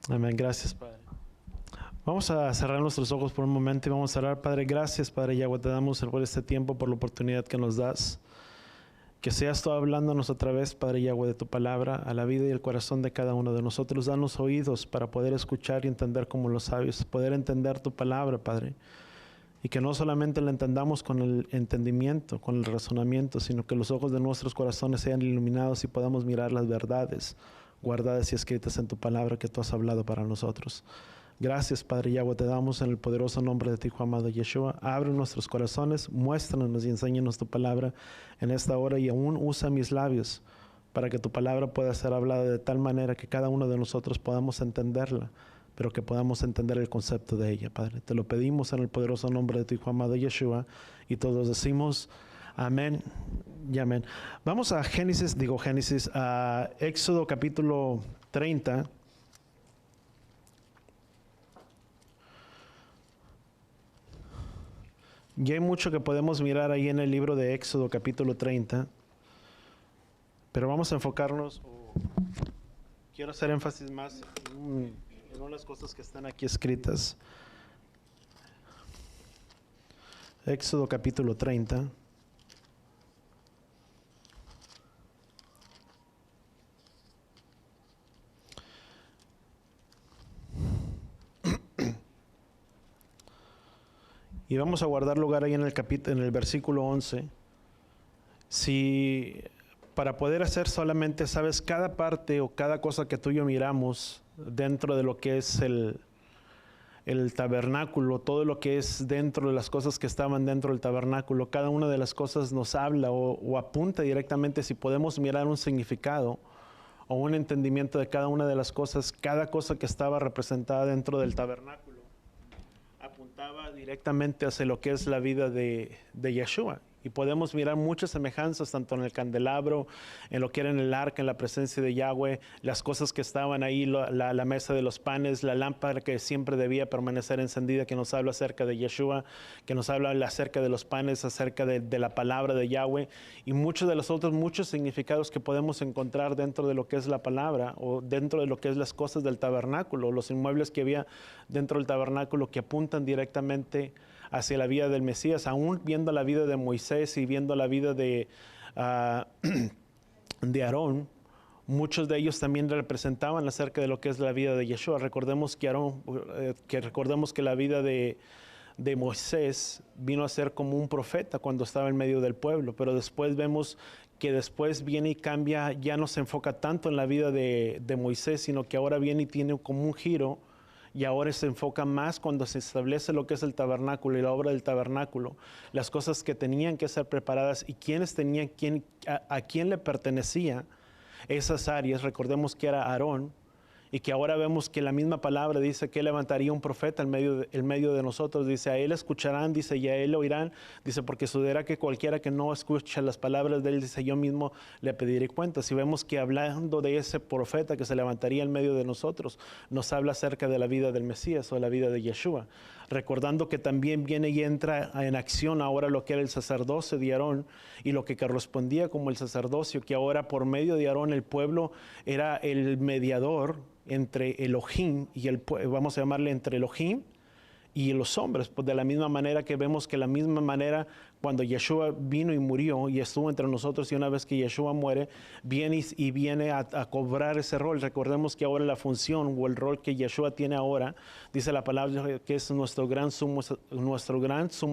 Amén. Gracias, Padre. Vamos a cerrar nuestros ojos por un momento y vamos a orar. Padre, gracias, Padre Yahweh, te damos por este tiempo, por la oportunidad que nos das. Que seas tú hablándonos otra vez, Padre Yahweh, de tu palabra a la vida y el corazón de cada uno de nosotros. Danos oídos para poder escuchar y entender como los sabios, poder entender tu palabra, Padre. Y que no solamente la entendamos con el entendimiento, con el razonamiento, sino que los ojos de nuestros corazones sean iluminados y podamos mirar las verdades guardadas y escritas en tu palabra que tú has hablado para nosotros. Gracias, Padre Yahweh, te damos en el poderoso nombre de tu Hijo amado Yeshua. Abre nuestros corazones, muéstranos y enséñanos tu palabra en esta hora y aún usa mis labios para que tu palabra pueda ser hablada de tal manera que cada uno de nosotros podamos entenderla, pero que podamos entender el concepto de ella, Padre. Te lo pedimos en el poderoso nombre de tu Hijo amado Yeshua y todos decimos amén y amén. Vamos a a Éxodo capítulo 30. Y hay mucho que podemos mirar ahí en el libro de Éxodo capítulo 30, pero vamos a enfocarnos, quiero hacer énfasis más en unas cosas que están aquí escritas. Éxodo capítulo 30. Y vamos a guardar lugar ahí en el versículo 11. Si para poder hacer solamente, sabes, cada parte o cada cosa que tú y yo miramos dentro de lo que es el tabernáculo, todo lo que es dentro de las cosas que estaban dentro del tabernáculo, cada una de las cosas nos habla o apunta directamente si podemos mirar un significado o un entendimiento de cada una de las cosas, cada cosa que estaba representada dentro del tabernáculo apuntaba directamente hacia lo que es la vida de Yeshua. Y podemos mirar muchas semejanzas tanto en el candelabro, en lo que era en el arca, en la presencia de Yahweh, las cosas que estaban ahí, la mesa de los panes, la lámpara que siempre debía permanecer encendida, que nos habla acerca de Yeshua, que nos habla acerca de los panes, acerca de la palabra de Yahweh, y muchos de los otros, muchos significados que podemos encontrar dentro de lo que es la palabra, o dentro de lo que es las cosas del tabernáculo, los inmuebles que había dentro del tabernáculo que apuntan directamente hacia la vida del Mesías, aún viendo la vida de Moisés y viendo la vida de Aarón. Muchos de ellos también representaban acerca de lo que es la vida de Yeshua. Recordemos que la vida de Moisés vino a ser como un profeta cuando estaba en medio del pueblo, pero después vemos que después viene y cambia, ya no se enfoca tanto en la vida de Moisés, sino que ahora viene y tiene como un giro. Y ahora se enfoca más cuando se establece lo que es el tabernáculo y la obra del tabernáculo, las cosas que tenían que ser preparadas y quiénes tenían, a quién le pertenecía esas áreas. Recordemos que era Aarón y que ahora vemos que la misma palabra dice que levantaría un profeta en medio de nosotros. Dice, a él escucharán, dice, y a él oirán. Dice, porque sucederá que cualquiera que no escuche las palabras de él, dice, yo mismo le pediré cuentas. Y vemos que hablando de ese profeta que se levantaría en medio de nosotros, nos habla acerca de la vida del Mesías o de la vida de Yeshua. Recordando que también viene y entra en acción ahora lo que era el sacerdocio de Aarón y lo que correspondía como el sacerdocio, que ahora por medio de Aarón el pueblo era el mediador entre Elohim y vamos a llamarle entre Elohim y los hombres, pues de la misma manera que vemos que la misma manera cuando Yeshua vino y murió y estuvo entre nosotros, y una vez que Yeshua muere, viene a cobrar ese rol. Recordemos que ahora la función o el rol que Yeshua tiene ahora, dice la palabra que es nuestro gran sumo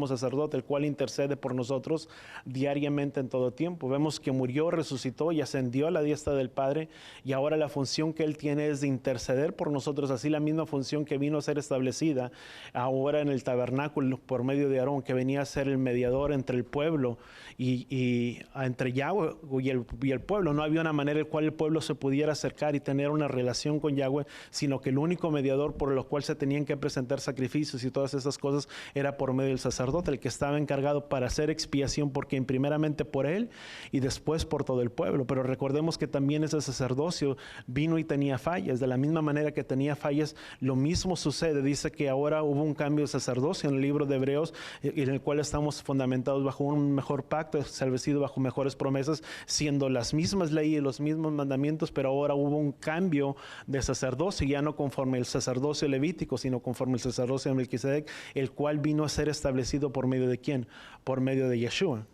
sacerdote, el cual intercede por nosotros diariamente en todo tiempo. Vemos que murió, resucitó y ascendió a la diestra del Padre, y ahora la función que Él tiene es de interceder por nosotros, así la misma función que vino a ser establecida ahora en el tabernáculo por medio de Aarón, que venía a ser el mediador entre el pueblo y entre Yahweh y el pueblo. No había una manera en la cual el pueblo se pudiera acercar y tener una relación con Yahweh, sino que el único mediador por el cual se tenían que presentar sacrificios y todas esas cosas era por medio del sacerdote, el que estaba encargado para hacer expiación por quien, primeramente por él y después por todo el pueblo. Pero recordemos que también ese sacerdocio vino y tenía fallas. De la misma manera que tenía fallas, lo mismo sucede. Dice que ahora hubo un cambio de sacerdocio en el libro de Hebreos, en el cual estamos fundamentando presentados bajo un mejor pacto, establecido bajo mejores promesas, siendo las mismas leyes, los mismos mandamientos, pero ahora hubo un cambio de sacerdocio, ya no conforme el sacerdocio levítico, sino conforme el sacerdocio de Melquisedec, el cual vino a ser establecido por medio de ¿quién? Por medio de Yeshua,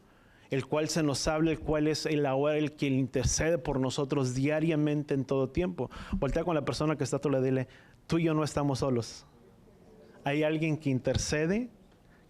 el cual se nos habla, el cual es el ahora el que intercede por nosotros diariamente en todo tiempo. Voltea con la persona que está a tu lado y dile, tú y yo no estamos solos. Hay alguien que intercede,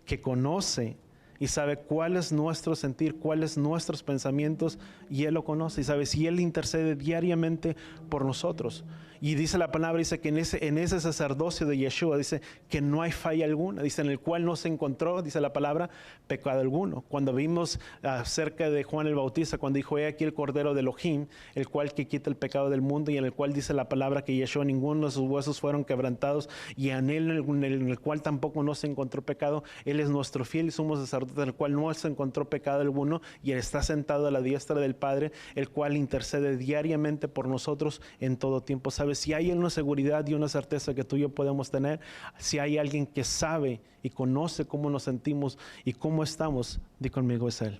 que conoce y sabe cuál es nuestro sentir, cuáles nuestros pensamientos, y Él lo conoce y sabe si Él intercede diariamente por nosotros. Y dice la palabra, dice que en ese sacerdocio de Yeshua, dice que no hay falla alguna, dice en el cual no se encontró, dice la palabra, pecado alguno. Cuando vimos acerca de Juan el Bautista, cuando dijo, he aquí el Cordero de Elohim, el cual que quita el pecado del mundo, y en el cual dice la palabra que Yeshua, ninguno de sus huesos fueron quebrantados, y en él, en el cual tampoco no se encontró pecado. Él es nuestro fiel y sumo sacerdote, en el cual no se encontró pecado alguno, y Él está sentado a la diestra del Padre, el cual intercede diariamente por nosotros en todo tiempo. ¿Sabes? Si hay una seguridad y una certeza que tú y yo podemos tener, si hay alguien que sabe y conoce cómo nos sentimos y cómo estamos, di conmigo, es Él.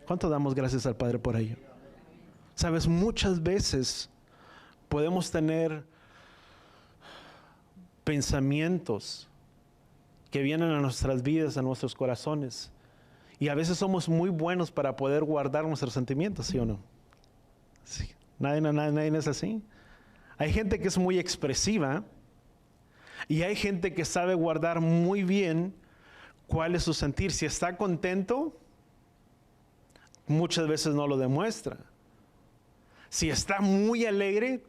¿Cuánto damos gracias al Padre por ello? Sabes, muchas veces podemos tener pensamientos que vienen a nuestras vidas, a nuestros corazones, y a veces somos muy buenos para poder guardar nuestros sentimientos, ¿sí o no? Sí. Nadie es así. Hay gente que es muy expresiva y hay gente que sabe guardar muy bien cuál es su sentir. Si está contento, muchas veces no lo demuestra. Si está muy alegre,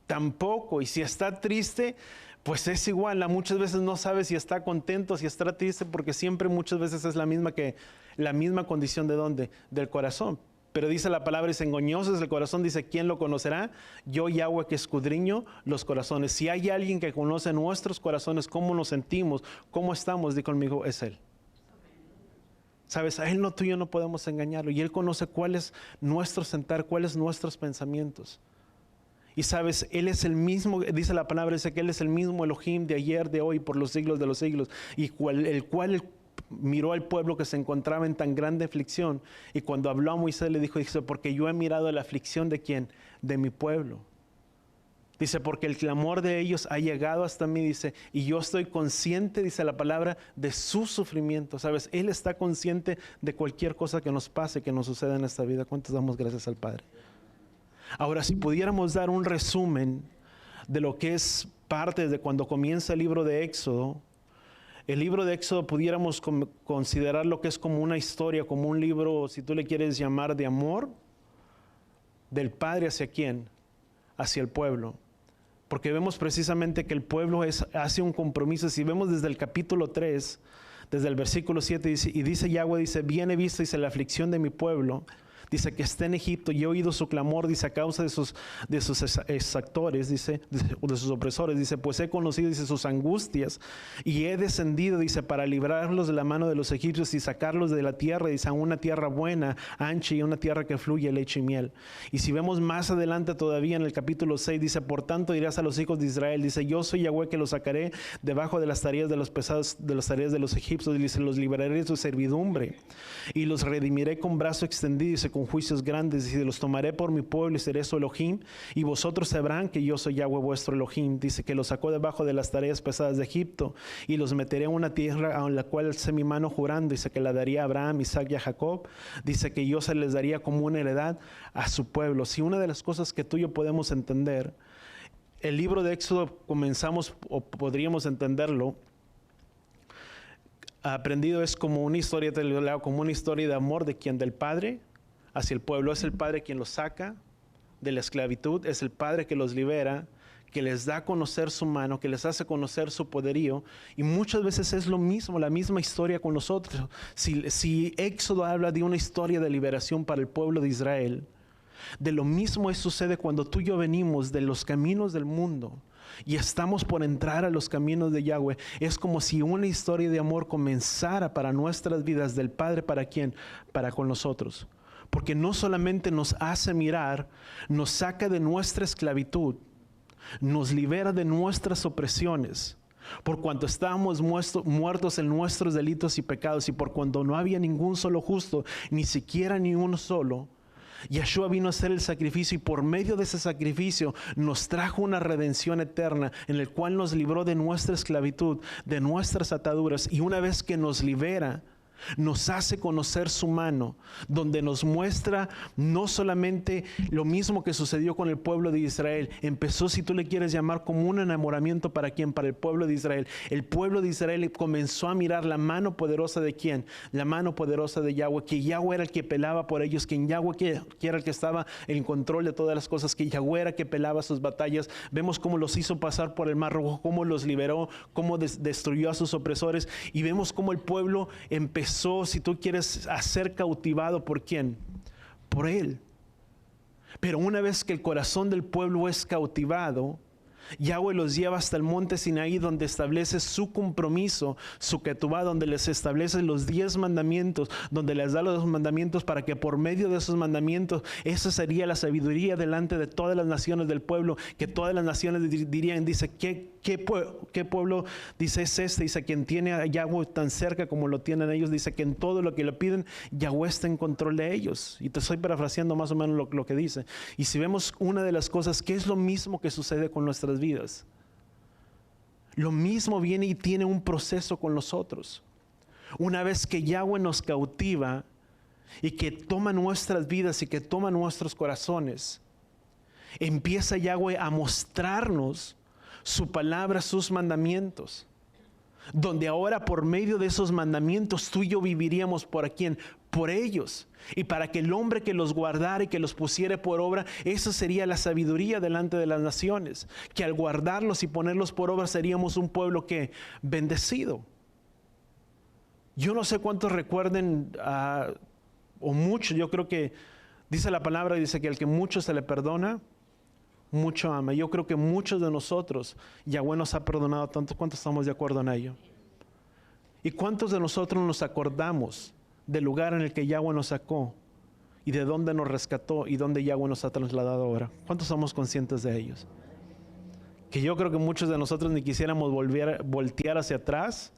tampoco. Y si está triste, pues es igual. Muchas veces no sabe si está contento, si está triste, porque siempre muchas veces es la misma condición de ¿dónde? Del corazón. Pero dice la palabra, es engañoso es el corazón, dice, ¿quién lo conocerá? Yo, Yahweh, que escudriño los corazones. Si hay alguien que conoce nuestros corazones, cómo nos sentimos, cómo estamos, di conmigo, es Él. Sabes, a Él tú y yo no podemos engañarlo. Y Él conoce cuál es nuestro sentir, cuáles nuestros pensamientos. Y sabes, Él es el mismo, dice la palabra, dice que Él es el mismo Elohim de ayer, de hoy, por los siglos de los siglos. Y el cual miró al pueblo que se encontraba en tan grande aflicción, y cuando habló a Moisés le dijo, porque yo he mirado la aflicción de ¿quién? De mi pueblo. Dice, porque el clamor de ellos ha llegado hasta mí, dice, y yo estoy consciente, dice la palabra, de su sufrimiento. ¿Sabes? Él está consciente de cualquier cosa que nos pase, que nos suceda en esta vida. ¿Cuántos damos gracias al Padre? Ahora, si pudiéramos dar un resumen de lo que es parte de cuando comienza el libro de Éxodo, el libro de Éxodo pudiéramos considerar lo que es como una historia, como un libro, si tú le quieres llamar, de amor del Padre hacia quién, hacia el pueblo. Porque vemos precisamente que el pueblo hace un compromiso. Si vemos desde el capítulo 3, desde el versículo 7, dice Yahweh, dice, bien he visto, dice, la aflicción de mi pueblo, dice que está en Egipto y he oído su clamor, dice, a causa de sus exactores, dice, de sus opresores, dice, pues he conocido, dice, sus angustias y he descendido, dice, para librarlos de la mano de los egipcios y sacarlos de la tierra, dice, a una tierra buena, ancha y una tierra que fluye leche y miel. Y si vemos más adelante todavía en el capítulo 6, dice, por tanto dirás a los hijos de Israel, dice, yo soy Yahweh que los sacaré debajo de las tareas de los pesados, de las tareas de los egipcios, y dice, los libraré de su servidumbre y los redimiré con brazo extendido, dice, con juicios grandes, y los tomaré por mi pueblo y seré su Elohim, y vosotros sabrán que yo soy Yahweh vuestro Elohim. Dice que los sacó debajo de las tareas pesadas de Egipto y los meteré en una tierra a la cual alcé mi mano jurando, dice que la daría a Abraham, Isaac y a Jacob, dice que yo se les daría como una heredad a su pueblo. Si una de las cosas que tú y yo podemos entender, el libro de Éxodo comenzamos, o podríamos entenderlo, aprendido es como una historia, como una historia de amor de quien, del Padre hacia el pueblo. Es el Padre quien los saca de la esclavitud, es el Padre que los libera, que les da a conocer su mano, que les hace conocer su poderío, y muchas veces es lo mismo, la misma historia con nosotros. Si Éxodo habla de una historia de liberación para el pueblo de Israel, de lo mismo sucede cuando tú y yo venimos de los caminos del mundo y estamos por entrar a los caminos de Yahweh. Es como si una historia de amor comenzara para nuestras vidas, del Padre para quién, para con nosotros. Porque no solamente nos hace mirar, nos saca de nuestra esclavitud, nos libera de nuestras opresiones, Por cuanto estábamos muertos en nuestros delitos y pecados, y por cuanto no había ningún solo justo, ni siquiera ni uno solo, Yeshua vino a hacer el sacrificio, y por medio de ese sacrificio nos trajo una redención eterna, en el cual nos libró de nuestra esclavitud, de nuestras ataduras, y una vez que nos libera, nos hace conocer su mano, donde nos muestra no solamente lo mismo que sucedió con el pueblo de Israel. Empezó, si tú le quieres llamar, como un enamoramiento. ¿Para quién? Para el pueblo de Israel. El pueblo de Israel comenzó a mirar la mano poderosa de ¿quién? La mano poderosa de Yahweh, que Yahweh era el que pelaba por ellos, que Yahweh que era el que estaba en control de todas las cosas, que Yahweh era el que pelaba sus batallas. Vemos cómo los hizo pasar por el Mar Rojo, cómo los liberó, cómo destruyó a sus opresores, y vemos cómo el pueblo empezó, si tú quieres, a ser cautivado. ¿Por quién? Por Él. Pero una vez que el corazón del pueblo es cautivado, Yahweh los lleva hasta el monte Sinaí, donde establece su compromiso, su ketubá, donde les establece los 10 mandamientos, donde les da los mandamientos para que por medio de esos mandamientos, esa sería la sabiduría delante de todas las naciones del pueblo, que todas las naciones dirían, dice, ¿qué pueblo dice es este? Dice, quien tiene a Yahweh tan cerca como lo tienen ellos, dice que en todo lo que le piden, Yahweh está en control de ellos. Y te estoy parafraseando más o menos lo que dice. Y si vemos una de las cosas, que es lo mismo que sucede con nuestras vidas. Lo mismo viene y tiene un proceso con nosotros. Una vez que Yahweh nos cautiva y que toma nuestras vidas y que toma nuestros corazones, empieza Yahweh a mostrarnos su palabra, sus mandamientos, donde ahora por medio de esos mandamientos tú y yo viviríamos ¿por quién? Por ellos. Y para que el hombre que los guardara y que los pusiere por obra, esa sería la sabiduría delante de las naciones, que al guardarlos y ponerlos por obra seríamos un pueblo que bendecido. Yo no sé cuántos recuerden, o muchos, yo creo que dice la palabra, dice que al que mucho se le perdona, mucho ama. Yo creo que muchos de nosotros, Yahweh nos ha perdonado tanto. ¿Cuántos estamos de acuerdo en ello? ¿Y cuántos de nosotros nos acordamos del lugar en el que Yahweh nos sacó y de dónde nos rescató y dónde Yahweh nos ha trasladado ahora? ¿Cuántos somos conscientes de ellos? Que yo creo que muchos de nosotros ni quisiéramos voltear hacia atrás.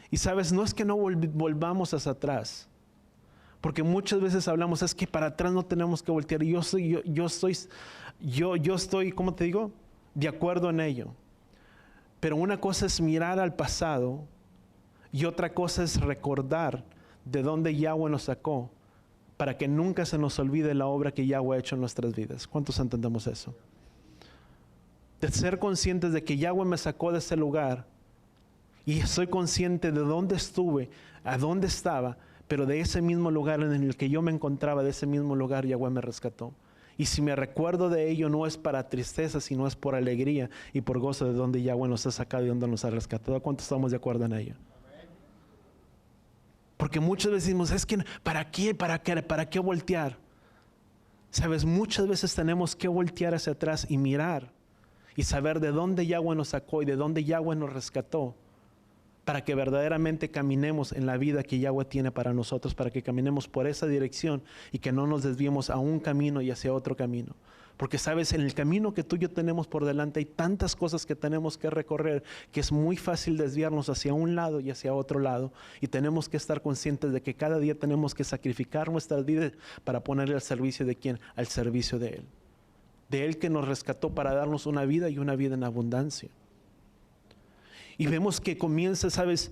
Y sabes, no es que no volvamos hacia atrás, porque muchas veces hablamos, es que para atrás no tenemos que voltear. Y yo estoy, ¿cómo te digo? De acuerdo en ello. Pero una cosa es mirar al pasado y otra cosa es recordar de dónde Yahweh nos sacó, para que nunca se nos olvide la obra que Yahweh ha hecho en nuestras vidas. ¿Cuántos entendemos eso? De ser conscientes de que Yahweh me sacó de ese lugar y soy consciente de dónde estuve, a dónde estaba, pero de ese mismo lugar en el que yo me encontraba, de ese mismo lugar Yahweh me rescató. Y si me recuerdo de ello, no es para tristeza, sino es por alegría y por gozo de donde Yahweh nos ha sacado y donde nos ha rescatado. ¿Cuántos estamos de acuerdo en ello? Porque muchas veces decimos, es que ¿para qué voltear? Sabes, muchas veces tenemos que voltear hacia atrás y mirar y saber de dónde Yahweh nos sacó y de dónde Yahweh nos rescató, para que verdaderamente caminemos en la vida que Yahweh tiene para nosotros, para que caminemos por esa dirección y que no nos desviemos a un camino y hacia otro camino. Porque sabes, en el camino que tú y yo tenemos por delante hay tantas cosas que tenemos que recorrer, que es muy fácil desviarnos hacia un lado y hacia otro lado, y tenemos que estar conscientes de que cada día tenemos que sacrificar nuestras vidas para ponerle al servicio de ¿quién? Al servicio de Él. De Él que nos rescató para darnos una vida y una vida en abundancia. Y vemos que comienza, sabes,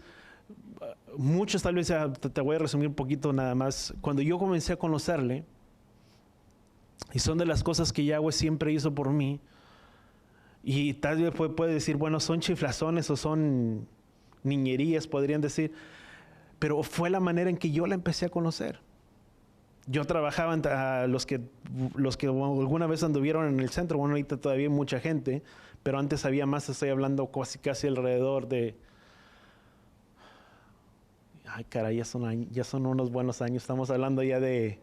muchos tal vez, te voy a resumir un poquito nada más. Cuando yo comencé a conocerle, y son de las cosas que Yahweh siempre hizo por mí, y tal vez puede decir, bueno, son chiflazones o son niñerías, podrían decir, pero fue la manera en que yo la empecé a conocer. Yo trabajaba a los que alguna vez anduvieron en el centro, bueno, ahorita todavía hay mucha gente, pero antes había más. Estoy hablando casi alrededor de, ay caray, ya son unos buenos años, estamos hablando ya de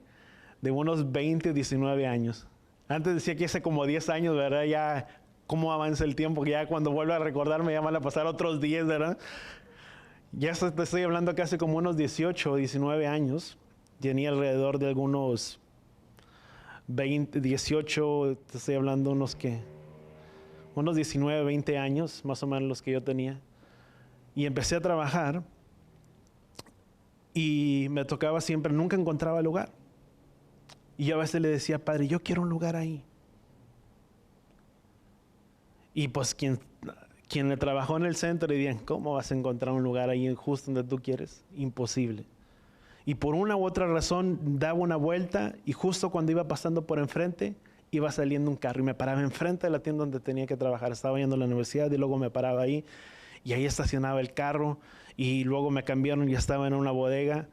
unos 20, 19 años. Antes decía que hace como 10 años, ¿verdad? Ya cómo avanza el tiempo, que ya cuando vuelvo a recordarme ya van a pasar otros 10, ¿verdad? Ya te estoy hablando que hace como unos 18 o 19 años. Tenía alrededor de algunos 20, 18, te estoy hablando unos 19, 20 años, más o menos los que yo tenía. Y empecé a trabajar y me tocaba siempre, nunca encontraba lugar. Y yo a veces le decía, Padre, yo quiero un lugar ahí. Y pues quien le trabajó en el centro le dirían, ¿cómo vas a encontrar un lugar ahí justo donde tú quieres? Imposible. Y por una u otra razón daba una vuelta y justo cuando iba pasando por enfrente, iba saliendo un carro y me paraba enfrente de la tienda donde tenía que trabajar. Estaba yendo a la universidad y luego me paraba ahí y ahí estacionaba el carro y luego me cambiaron y estaba en una bodega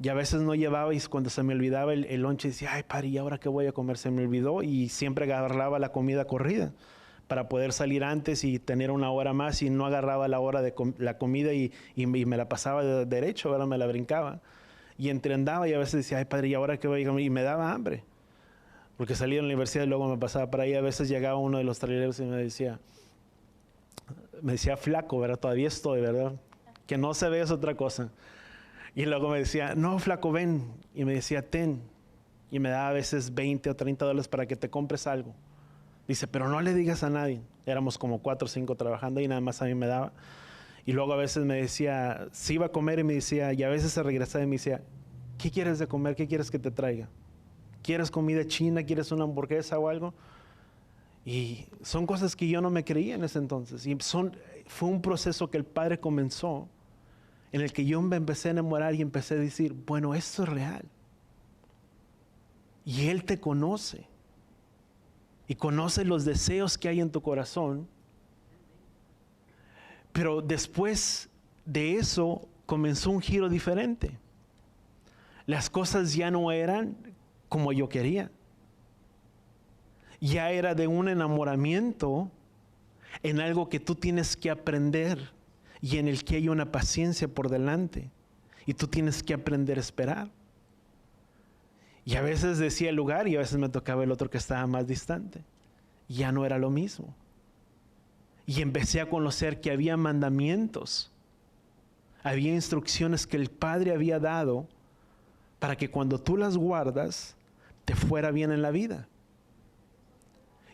y a veces no llevaba y cuando se me olvidaba el lonche decía, ay, Padre, ¿y ahora qué voy a comer? Se me olvidó y siempre agarraba la comida corrida para poder salir antes y tener una hora más y no agarraba la hora de la comida y me la pasaba de derecho, ahora me la brincaba. Y andaba y a veces decía, ay, Padre, ¿y ahora qué voy a comer? Y me daba hambre. Porque salía de la universidad y luego me pasaba por ahí. A veces llegaba uno de los traileros y me decía, flaco, ¿verdad? Todavía estoy, ¿verdad? Que no se ve es otra cosa. Y luego me decía, no, flaco, ven. Y me decía, ten. Y me daba a veces 20 o 30 dólares para que te compres algo. Dice, pero no le digas a nadie. Éramos como 4 o 5 trabajando y nada más a mí me daba. Y luego a veces me decía, sí iba a comer y me decía, y a veces se regresaba y me decía, ¿qué quieres de comer? ¿Qué quieres que te traiga? ¿Quieres comida china? ¿Quieres una hamburguesa o algo? Y son cosas que yo no me creía en ese entonces. Y fue un proceso que el Padre comenzó, en el que yo me empecé a enamorar y empecé a decir, bueno, esto es real. Y Él te conoce. Y conoce los deseos que hay en tu corazón. Pero después de eso comenzó un giro diferente. Las cosas ya no eran como yo quería. Ya era de un enamoramiento en algo que tú tienes que aprender y en el que hay una paciencia por delante. Y tú tienes que aprender a esperar. Y a veces decía el lugar y a veces me tocaba el otro que estaba más distante. Y ya no era lo mismo. Y empecé a conocer que había mandamientos, había instrucciones que el Padre había dado para que cuando tú las guardas, te fuera bien en la vida.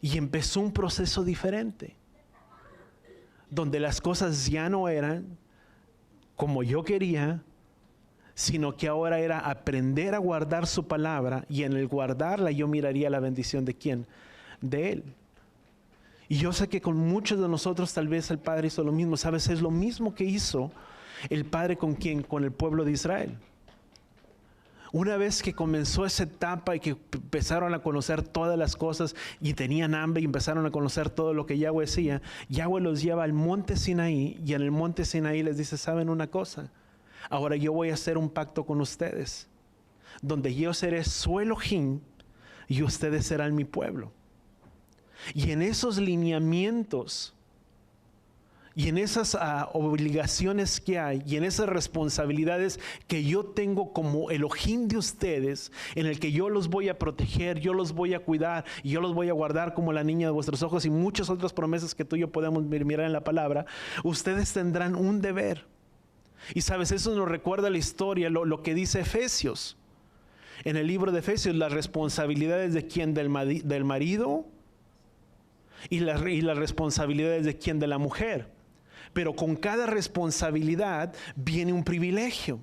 Y empezó un proceso diferente, donde las cosas ya no eran como yo quería, sino que ahora era aprender a guardar su palabra, y en el guardarla yo miraría la bendición de ¿quién? De Él. Y yo sé que con muchos de nosotros tal vez el Padre hizo lo mismo. ¿Sabes? Es lo mismo que hizo el Padre con el pueblo de Israel. Una vez que comenzó esa etapa y que empezaron a conocer todas las cosas y tenían hambre y empezaron a conocer todo lo que Yahweh hacía, Yahweh los lleva al monte Sinaí y en el monte Sinaí les dice, ¿saben una cosa? Ahora yo voy a hacer un pacto con ustedes, donde yo seré su Elohim y ustedes serán mi pueblo. Y en esos lineamientos y en esas obligaciones que hay y en esas responsabilidades que yo tengo como Elohim de ustedes, en el que yo los voy a proteger, yo los voy a cuidar y yo los voy a guardar como la niña de vuestros ojos y muchas otras promesas que tú y yo podemos mirar en la palabra, ustedes tendrán un deber. Y sabes, eso nos recuerda la historia, lo que dice Efesios. En el libro de Efesios, las responsabilidades de quién, del marido, y las responsabilidades de quién, de la mujer. Pero con cada responsabilidad viene un privilegio.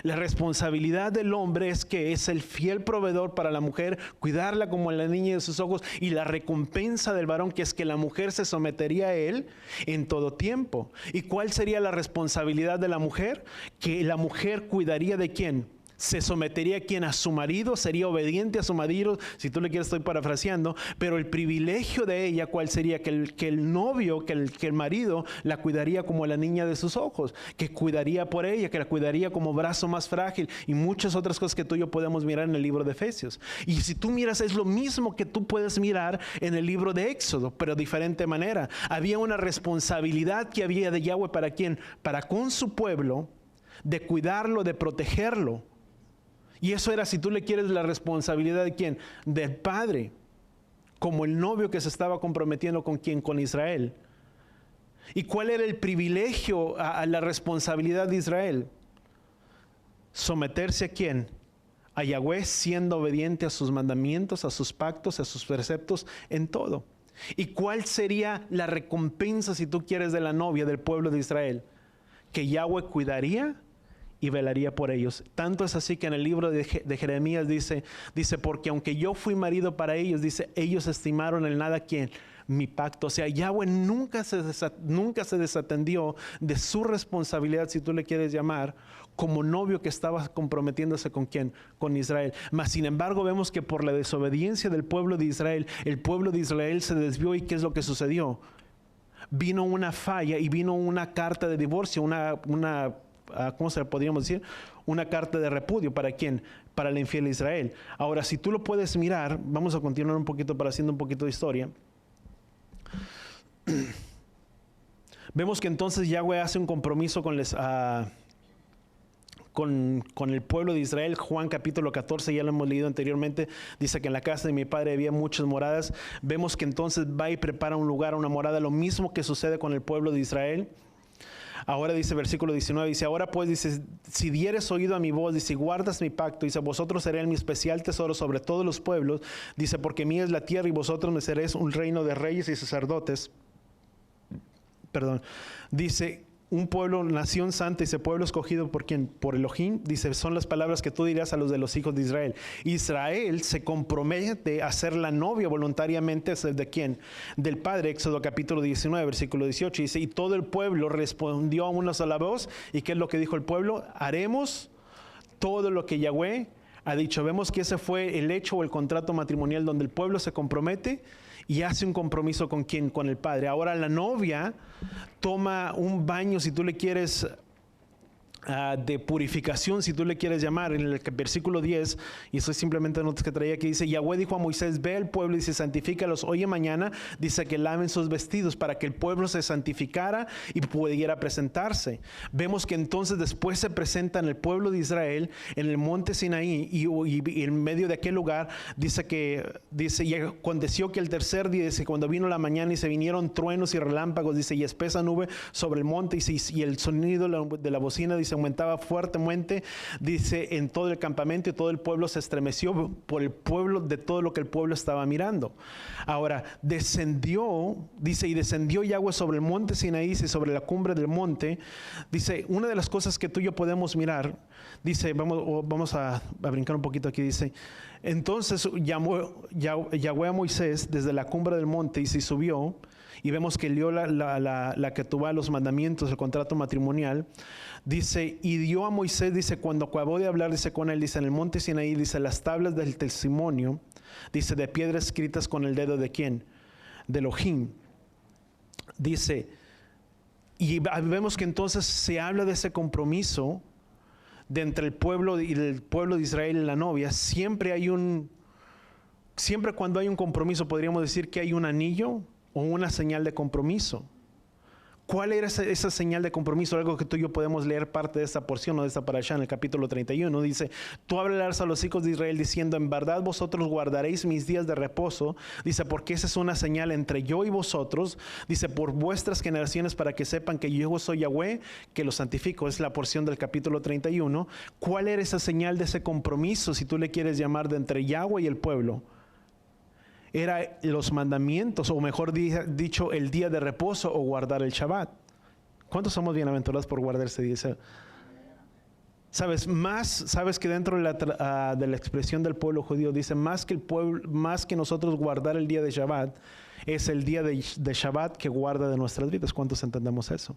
La responsabilidad del hombre es que es el fiel proveedor para la mujer, cuidarla como la niña de sus ojos, y la recompensa del varón, que es que la mujer se sometería a él en todo tiempo. ¿Y cuál sería la responsabilidad de la mujer? Que la mujer cuidaría de quién. Se sometería a su marido, sería obediente a su marido, si tú le quieres estoy parafraseando, pero el privilegio de ella, ¿cuál sería? Que el novio, que el marido la cuidaría como la niña de sus ojos, que cuidaría por ella, que la cuidaría como brazo más frágil y muchas otras cosas que tú y yo podemos mirar en el libro de Efesios. Y si tú miras, es lo mismo que tú puedes mirar en el libro de Éxodo, pero de diferente manera. Había una responsabilidad que había de Yahweh para quién, para con su pueblo, de cuidarlo, de protegerlo. Y eso era, si tú le quieres, la responsabilidad de quién, del padre, como el novio que se estaba comprometiendo con quién, con Israel. ¿Y cuál era el privilegio, a la responsabilidad de Israel? Someterse a quién, a Yahweh, siendo obediente a sus mandamientos, a sus pactos, a sus preceptos, en todo. ¿Y cuál sería la recompensa, si tú quieres, de la novia del pueblo de Israel? Que Yahweh cuidaría y velaría por ellos. Tanto es así que en el libro de Jeremías dice, porque aunque yo fui marido para ellos, dice, ellos estimaron en nada ¿quién? Mi pacto. O sea, Yahweh nunca se desatendió de su responsabilidad, si tú le quieres llamar, como novio que estaba comprometiéndose con ¿quién? Con Israel. Mas sin embargo vemos que por la desobediencia del pueblo de Israel, el pueblo de Israel se desvió. ¿Y qué es lo que sucedió? Vino una falla y vino una carta de divorcio, ¿cómo se le podríamos decir? Una carta de repudio. ¿Para quién? Para el infiel Israel. Ahora, si tú lo puedes mirar, vamos a continuar un poquito para haciendo un poquito de historia. Vemos que entonces Yahweh hace un compromiso con el pueblo de Israel. Juan capítulo 14, ya lo hemos leído anteriormente, dice que en la casa de mi padre había muchas moradas. Vemos que entonces va y prepara un lugar, una morada, lo mismo que sucede con el pueblo de Israel. Ahora dice versículo 19, dice, ahora pues, dice, si dieres oído a mi voz, dice, guardas mi pacto, dice, vosotros seréis mi especial tesoro sobre todos los pueblos, dice, porque mía es la tierra y vosotros me seréis un reino de reyes y sacerdotes. Dice, un pueblo, nación santa, dice, pueblo escogido por ¿quién? Por Elohim, dice, son las palabras que tú dirás a los de los hijos de Israel. Israel se compromete a ser la novia voluntariamente de ¿quién? Del Padre. Éxodo capítulo 19, versículo 18, dice, y todo el pueblo respondió a una sola voz. ¿Y qué es lo que dijo el pueblo? Haremos todo lo que Yahweh ha dicho. Vemos que ese fue el hecho o el contrato matrimonial donde el pueblo se compromete y hace un compromiso con ¿quién? Con el Padre. Ahora la novia toma un baño, si tú le quieres, de purificación, si tú le quieres llamar, en el versículo 10, y eso es simplemente notas que traía, que dice, Yahweh dijo a Moisés, ve al pueblo y dice, santifícalos hoy y mañana, dice que laven sus vestidos para que el pueblo se santificara y pudiera presentarse. Vemos que entonces después se presentan el pueblo de Israel en el monte Sinaí y en medio de aquel lugar dice, y aconteció que el tercer día, dice, cuando vino la mañana y se vinieron truenos y relámpagos, dice, y espesa nube sobre el monte y el sonido de la bocina, dice, aumentaba fuertemente, dice, en todo el campamento, y todo el pueblo se estremeció por el pueblo, de todo lo que el pueblo estaba mirando. Ahora, descendió, dice, y descendió Yahweh sobre el monte Sinaí, dice, sobre la cumbre del monte. Dice, una de las cosas que tú y yo podemos mirar, dice, vamos a brincar un poquito aquí, dice, entonces llamó Yahweh a Moisés desde la cumbre del monte y se subió, y vemos que dio la que tuvo los mandamientos, el contrato matrimonial. Dice, y dio a Moisés, dice, cuando acabó de hablar, dice, con él, dice, en el monte Sinaí, dice, las tablas del testimonio, dice, de piedras escritas con el dedo de ¿quién? De Elohim. Dice, y vemos que entonces se habla de ese compromiso de entre el pueblo y el pueblo de Israel y la novia. Siempre cuando hay un compromiso, podríamos decir que hay un anillo o una señal de compromiso. ¿Cuál era esa señal de compromiso? Algo que tú y yo podemos leer parte de esta porción o de esta parashá en el capítulo 31. Dice, tú hablarás a los hijos de Israel diciendo, en verdad vosotros guardaréis mis días de reposo. Dice, porque esa es una señal entre yo y vosotros. Dice, por vuestras generaciones, para que sepan que yo soy Yahweh, que los santifico. Es la porción del capítulo 31. ¿Cuál era esa señal de ese compromiso, si tú le quieres llamar, de entre Yahweh y el pueblo? Era los mandamientos, o mejor dicho, el día de reposo o guardar el Shabbat. ¿Cuántos somos bienaventurados por guardar ese día? Sabes que dentro de la expresión del pueblo judío dice, más que nosotros guardar el día de Shabbat, es el día de Shabbat que guarda de nuestras vidas. ¿Cuántos entendemos eso?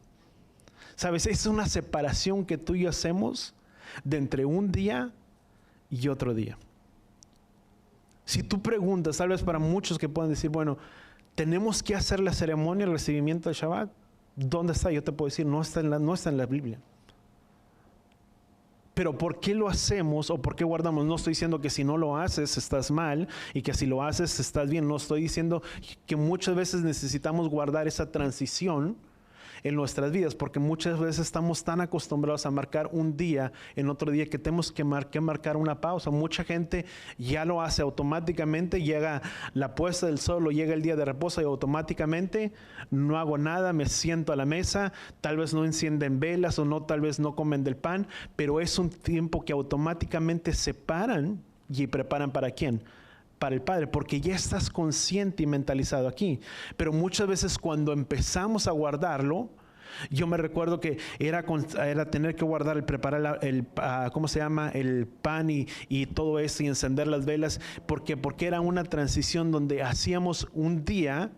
Sabes, es una separación que tú y yo hacemos de entre un día y otro día. Si tú preguntas, tal vez para muchos que pueden decir, bueno, tenemos que hacer la ceremonia, el recibimiento del Shabbat, ¿dónde está? Yo te puedo decir, no está en la Biblia. Pero ¿por qué lo hacemos o por qué guardamos? No estoy diciendo que si no lo haces estás mal y que si lo haces estás bien. No estoy diciendo que muchas veces necesitamos guardar esa transición en nuestras vidas, porque muchas veces estamos tan acostumbrados a marcar un día en otro día que tenemos que marcar una pausa. Mucha gente ya lo hace automáticamente, llega la puesta del sol o llega el día de reposo y automáticamente no hago nada, me siento a la mesa, tal vez no encienden velas o tal vez no comen del pan, pero es un tiempo que automáticamente se paran y preparan ¿para quién? para el Padre, porque ya estás consciente y mentalizado aquí. Pero muchas veces cuando empezamos a guardarlo, yo me recuerdo que era tener que guardar, preparar ¿cómo se llama? El pan y todo eso, y encender las velas, porque era una transición donde hacíamos un día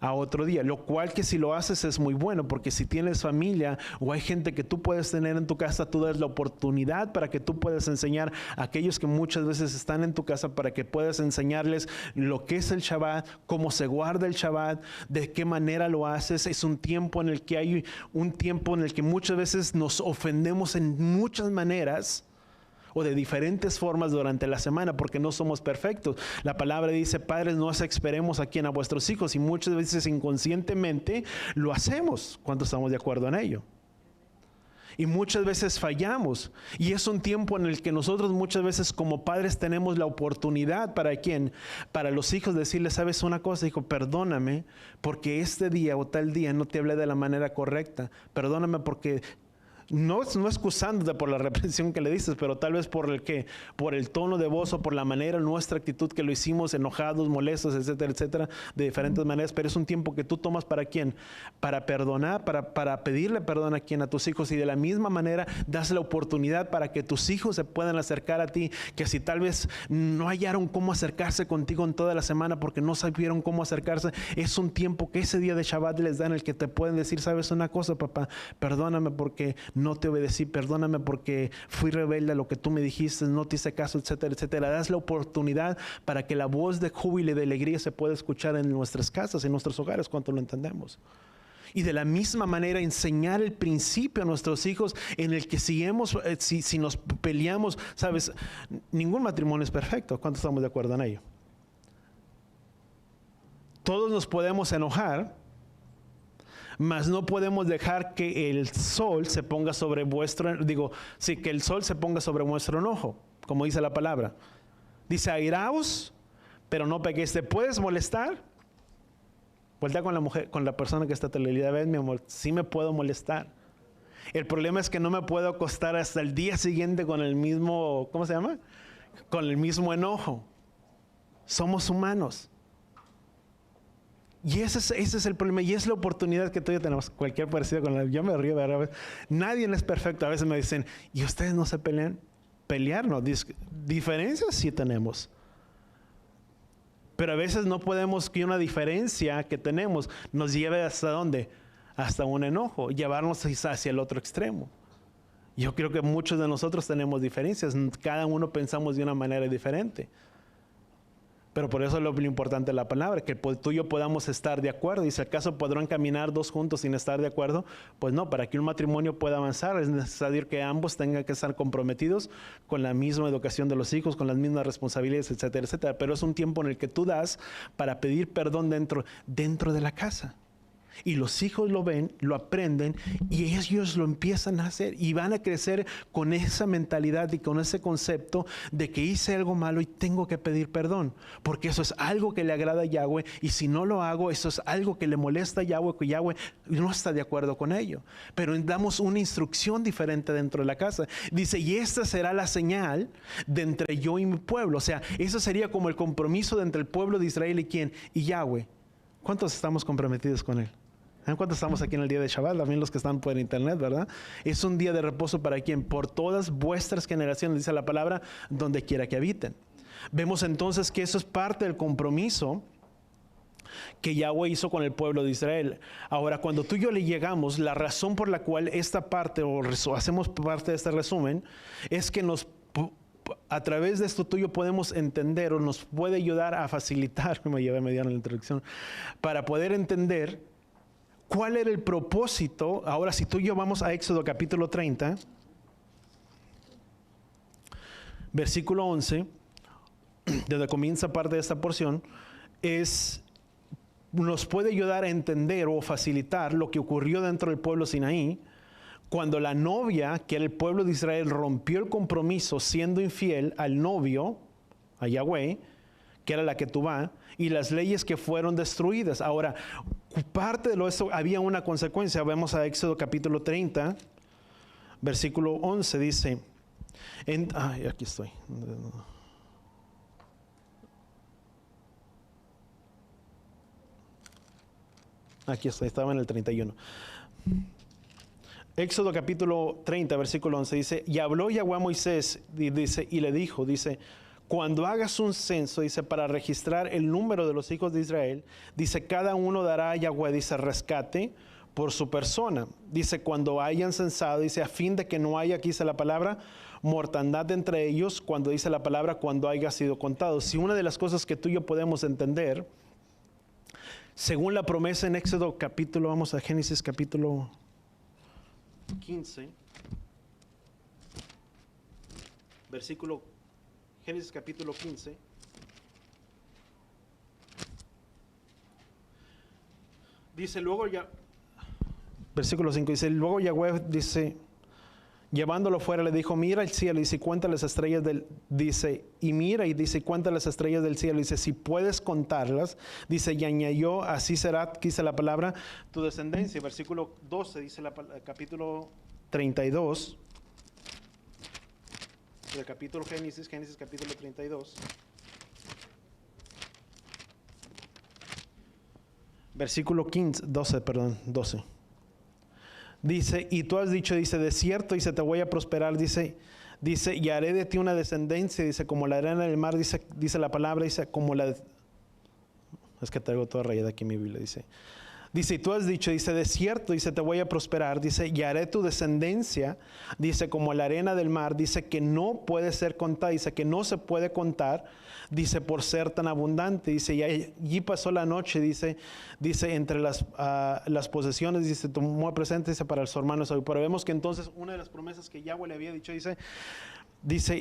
a otro día, lo cual que si lo haces es muy bueno, porque si tienes familia o hay gente que tú puedes tener en tu casa, tú das la oportunidad para que tú puedas enseñar a aquellos que muchas veces están en tu casa, para que puedas enseñarles lo que es el Shabbat, cómo se guarda el Shabbat, de qué manera lo haces. Es un tiempo en el que muchas veces nos ofendemos en muchas maneras o de diferentes formas durante la semana, porque no somos perfectos. La palabra dice: padres, no os experemos aquí a vuestros hijos, y muchas veces inconscientemente lo hacemos cuando estamos de acuerdo en ello. Y muchas veces fallamos, y es un tiempo en el que nosotros muchas veces como padres tenemos la oportunidad, ¿para quién? Para los hijos, decirles: ¿sabes una cosa, hijo? Perdóname porque este día o tal día no te hablé de la manera correcta. Perdóname porque no excusándote por la reprensión que le dices, pero tal vez por el tono de voz o por la manera, nuestra actitud que lo hicimos, enojados, molestos, etcétera, etcétera, de diferentes maneras. Pero es un tiempo que tú tomas ¿para quién? Para perdonar, para pedirle perdón a tus hijos, y de la misma manera das la oportunidad para que tus hijos se puedan acercar a ti, que si tal vez no hallaron cómo acercarse contigo en toda la semana porque no supieron cómo acercarse, es un tiempo que ese día de Shabbat les da en el que te pueden decir: ¿sabes una cosa, papá? Perdóname porque no te obedecí, perdóname porque fui rebelde a lo que tú me dijiste, no te hice caso, etcétera, etcétera. Das la oportunidad para que la voz de júbilo y de alegría se pueda escuchar en nuestras casas, en nuestros hogares, cuanto lo entendemos. Y de la misma manera enseñar el principio a nuestros hijos, en el que si nos peleamos, sabes, ningún matrimonio es perfecto. ¿Cuántos estamos de acuerdo en ello? Todos nos podemos enojar, mas no podemos dejar que el sol se ponga sobre que el sol se ponga sobre vuestro enojo, como dice la palabra. Dice: airaos, pero no pequéis. ¿Te puedes molestar? Voltea con la persona que está a tu lado: ves, mi amor, sí me puedo molestar. El problema es que no me puedo acostar hasta el día siguiente con el mismo, ¿cómo se llama? Con el mismo enojo. Somos humanos. Y ese es el problema, y es la oportunidad que todavía tenemos. Cualquier parecido yo me río, ¿verdad? Nadie es perfecto. A veces me dicen: ¿y ustedes no se pelean? Pelear no, diferencias sí tenemos. Pero a veces no podemos que una diferencia que tenemos nos lleve ¿hasta dónde? Hasta un enojo, llevarnos hacia el otro extremo. Yo creo que muchos de nosotros tenemos diferencias, cada uno pensamos de una manera diferente. Pero por eso es lo importante de la palabra, que tú y yo podamos estar de acuerdo. Y si acaso podrán caminar dos juntos sin estar de acuerdo, pues no, para que un matrimonio pueda avanzar es necesario que ambos tengan que estar comprometidos con la misma educación de los hijos, con las mismas responsabilidades, etcétera, etcétera. Pero es un tiempo en el que tú das para pedir perdón dentro de la casa. Y los hijos lo ven, lo aprenden, y ellos lo empiezan a hacer, y van a crecer con esa mentalidad y con ese concepto de que hice algo malo y tengo que pedir perdón, porque eso es algo que le agrada a Yahweh, y si no lo hago, eso es algo que le molesta a Yahweh, que Yahweh no está de acuerdo con ello. Pero damos una instrucción diferente dentro de la casa. Dice: y esta será la señal de entre yo y mi pueblo. O sea, eso sería como el compromiso de entre el pueblo de Israel y ¿quién? Y Yahweh. ¿Cuántos estamos comprometidos con él? ¿Cuántos estamos aquí en el día de Shabbat? También los que están por internet, ¿verdad? Es un día de reposo para ¿quién? Por todas vuestras generaciones, dice la palabra, donde quiera que habiten. Vemos entonces que eso es parte del compromiso que Yahweh hizo con el pueblo de Israel. Ahora, cuando tú y yo le llegamos, la razón por la cual esta parte, o hacemos parte de este resumen, es que a través de esto tuyo podemos entender, o nos puede ayudar a facilitar, me llevé medio en la introducción, para poder entender ¿cuál era el propósito? Ahora, si tú y yo vamos a Éxodo capítulo 30, versículo 11, desde comienza parte de esta porción, nos puede ayudar a entender o facilitar lo que ocurrió dentro del pueblo Sinaí, cuando la novia, que era el pueblo de Israel, rompió el compromiso siendo infiel al novio, a Yahweh, que era la Ketubá, y las leyes que fueron destruidas. Ahora, parte de eso había una consecuencia. Vemos a Éxodo capítulo 30, versículo 11, dice, aquí estoy. Aquí está, estaba en el 31. Éxodo capítulo 30, versículo 11 dice, y habló Yahweh a Moisés, dice, y le dijo, dice, cuando hagas un censo, dice, para registrar el número de los hijos de Israel, dice, cada uno dará a Yahweh, dice, rescate por su persona. Dice, cuando hayan censado, dice, a fin de que no haya, aquí dice la palabra, mortandad entre ellos, cuando dice la palabra, cuando haya sido contado. Si una de las cosas que tú y yo podemos entender, según la promesa en Éxodo capítulo, vamos a Génesis capítulo 15, versículo, Génesis capítulo 15, dice luego ya, versículo 5, dice, luego Yahweh dice, llevándolo fuera le dijo, mira el cielo, dice, cuenta las estrellas del, dice, y mira y dice, cuenta las estrellas del cielo, dice, si puedes contarlas, dice, y añadió, así será, dice la palabra, tu descendencia. Versículo 12, dice capítulo 32, del capítulo Génesis capítulo 32, versículo 12. Dice, y tú has dicho, dice, de cierto, dice, te voy a prosperar, dice, y haré de ti una descendencia, dice, como la arena del mar, dice la palabra, dice, como la, es que traigo toda rayada aquí en mi Biblia, dice, y tú has dicho, dice, de cierto, dice, te voy a prosperar, dice, y haré tu descendencia, dice, como la arena del mar, dice, que no puede ser contada, dice, que no se puede contar, dice, por ser tan abundante, dice, y allí pasó la noche, dice, entre las posesiones, dice, tomó presente, dice, para su hermano Esaú. Pero vemos que entonces una de las promesas que Yahweh le había dicho, dice,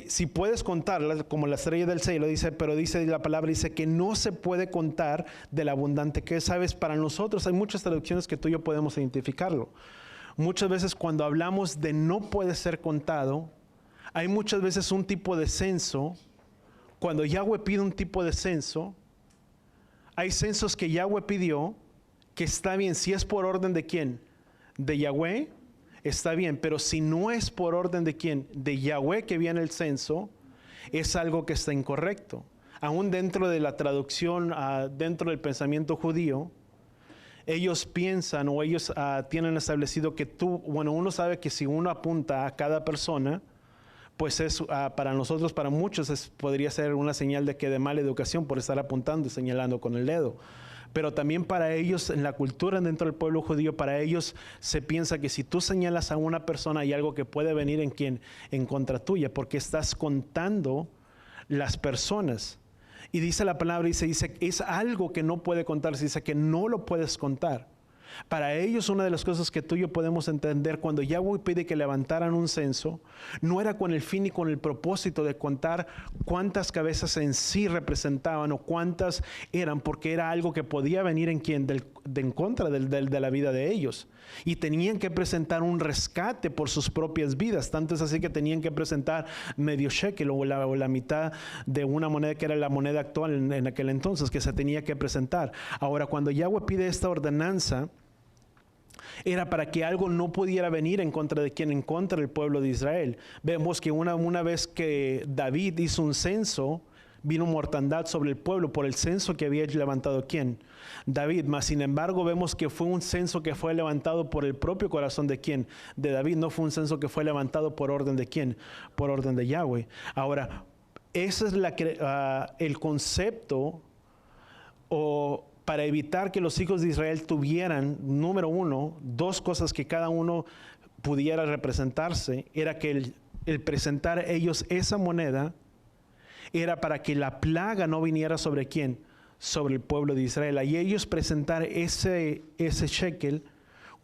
si puedes contarlas como la estrella del cielo, dice, pero dice la palabra, dice que no se puede contar del abundante que es. Sabes, para nosotros hay muchas traducciones que tú y yo podemos identificarlo. Muchas veces cuando hablamos de no puede ser contado, hay muchas veces un tipo de censo. Cuando Yahweh pide un tipo de censo, hay censos que Yahweh pidió, que está bien, si es por orden de quién, de Yahweh, está bien, pero si no es por orden de quién, de Yahweh que viene el censo, es algo que está incorrecto. Aún dentro de la traducción, dentro del pensamiento judío, ellos piensan o ellos tienen establecido que uno sabe que si uno apunta a cada persona, pues es para nosotros, para muchos, podría ser una señal de que de mala educación por estar apuntando y señalando con el dedo. Pero también para ellos, en la cultura dentro del pueblo judío, para ellos se piensa que si tú señalas a una persona hay algo que puede venir en contra tuya, porque estás contando las personas. Y dice la palabra, dice, es algo que no puede contarse, dice que no lo puedes contar. Para ellos, una de las cosas que tú y yo podemos entender, cuando Yahweh pide que levantaran un censo, no era con el fin y con el propósito de contar cuántas cabezas en sí representaban o cuántas eran, porque era algo que podía venir en contra de la vida de ellos. Y tenían que presentar un rescate por sus propias vidas. Tanto es así que tenían que presentar medio shekel o la mitad de una moneda que era la moneda actual en aquel entonces, que se tenía que presentar. Ahora, cuando Yahweh pide esta ordenanza, era para que algo no pudiera venir en contra de quién, en contra del pueblo de Israel. Vemos que una vez que David hizo un censo, vino mortandad sobre el pueblo por el censo que había levantado ¿quién? David. Mas sin embargo vemos que fue un censo que fue levantado por el propio corazón de ¿quién? De David. No fue un censo que fue levantado por orden de ¿quién? Por orden de Yahweh. Ahora, ese es el concepto para evitar que los hijos de Israel tuvieran, número uno, dos cosas que cada uno pudiera representarse, era que el presentar ellos esa moneda era para que la plaga no viniera sobre quién, sobre el pueblo de Israel. Y ellos presentar ese shekel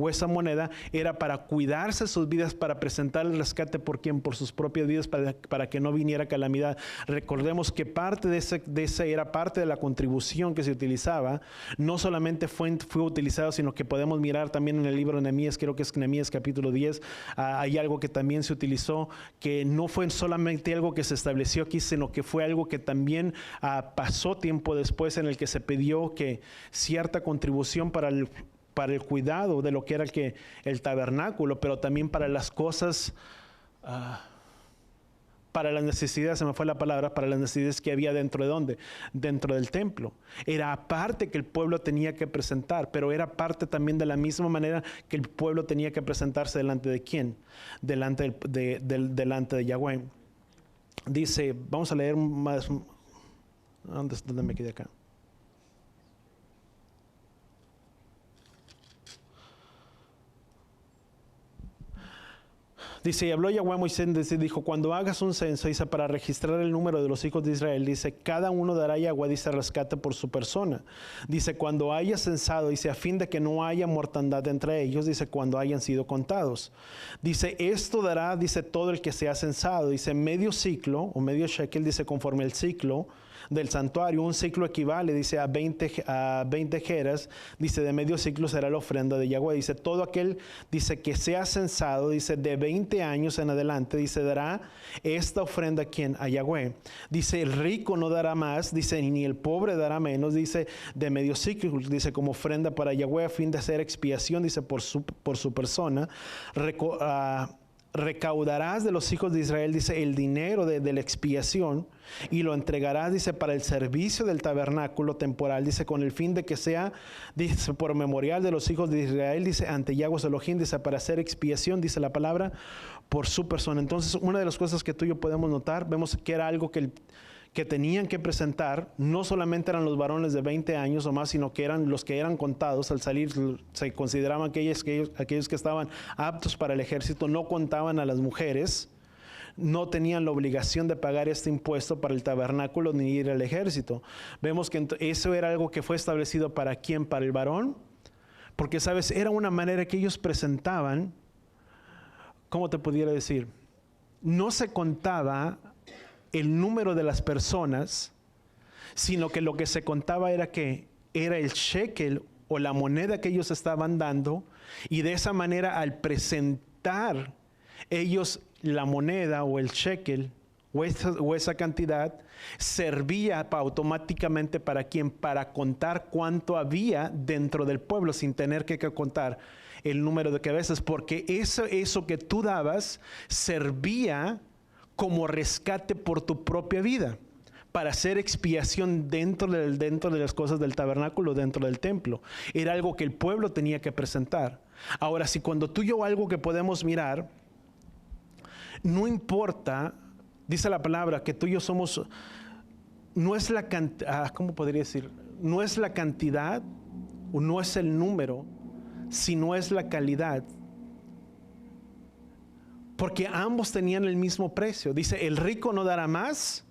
o esa moneda era para cuidarse sus vidas, para presentar el rescate por quién, por sus propias vidas, para que no viniera calamidad. Recordemos que parte de ese era parte de la contribución que se utilizaba. No solamente fue utilizado, sino que podemos mirar también en el libro de Nehemías, creo que es Nehemías capítulo 10, hay algo que también se utilizó, que no fue solamente algo que se estableció aquí, sino que fue algo que también pasó tiempo después, en el que se pidió que cierta contribución para el cuidado de lo que era el tabernáculo, pero también para las cosas para las necesidades, se me fue la palabra, para las necesidades que había dentro de ¿dónde? Dentro del templo. Era parte que el pueblo tenía que presentar, pero era parte también de la misma manera que el pueblo tenía que presentarse delante de ¿quién? Delante de Yahweh. Dice, vamos a leer más, ¿dónde me quedé acá? Dice, y habló Yahweh a Moisés y dijo, cuando hagas un censo, dice, para registrar el número de los hijos de Israel, dice, cada uno dará a Yahweh, dice, rescate por su persona. Dice, cuando haya censado, dice, a fin de que no haya mortandad entre ellos, dice, cuando hayan sido contados. Dice, esto dará, dice, todo el que sea censado. Dice, medio ciclo, o medio shekel, dice, conforme el ciclo del santuario. Un ciclo equivale, dice, a 20 jeras, dice, de medio ciclo será la ofrenda de Yahweh. Dice, todo aquel, dice, que sea censado, dice, de 20 años en adelante, dice, dará esta ofrenda a ¿quién? A Yahweh. Dice, el rico no dará más, dice, ni el pobre dará menos, dice, de medio ciclo, dice, como ofrenda para Yahweh, a fin de hacer expiación, dice, por su persona. Recaudarás de los hijos de Israel, dice, el dinero de la expiación y lo entregarás, dice, para el servicio del tabernáculo temporal, dice, con el fin de que sea, dice, por memorial de los hijos de Israel, dice, ante Yahweh Elohim, dice, para hacer expiación, dice la palabra, por su persona. Entonces, una de las cosas que tú y yo podemos notar, vemos que era algo que tenían que presentar, no solamente eran los varones de 20 años o más, sino que eran los que eran contados. Al salir se consideraban aquellos que estaban aptos para el ejército, no contaban a las mujeres, no tenían la obligación de pagar este impuesto para el tabernáculo ni ir al ejército. Vemos que eso era algo que fue establecido para ¿quién? Para el varón, porque sabes, era una manera que ellos presentaban, ¿cómo te pudiera decir? No se contaba el número de las personas, sino que lo que se contaba era que era el shekel o la moneda que ellos estaban dando, y de esa manera al presentar ellos la moneda o el shekel o esa cantidad, servía automáticamente para ¿quién? Para contar cuánto había dentro del pueblo sin tener que contar el número de cabezas, porque eso que tú dabas servía como rescate por tu propia vida, para hacer expiación dentro de las cosas del tabernáculo, dentro del templo. Era algo que el pueblo tenía que presentar. Ahora, si cuando tú y yo algo que podemos mirar, no importa, dice la palabra, que tú y yo somos, no es la cantidad, ¿cómo podría decir? No es la cantidad, o no es el número, sino es la calidad. Porque ambos tenían el mismo precio. Dice, el rico no dará más,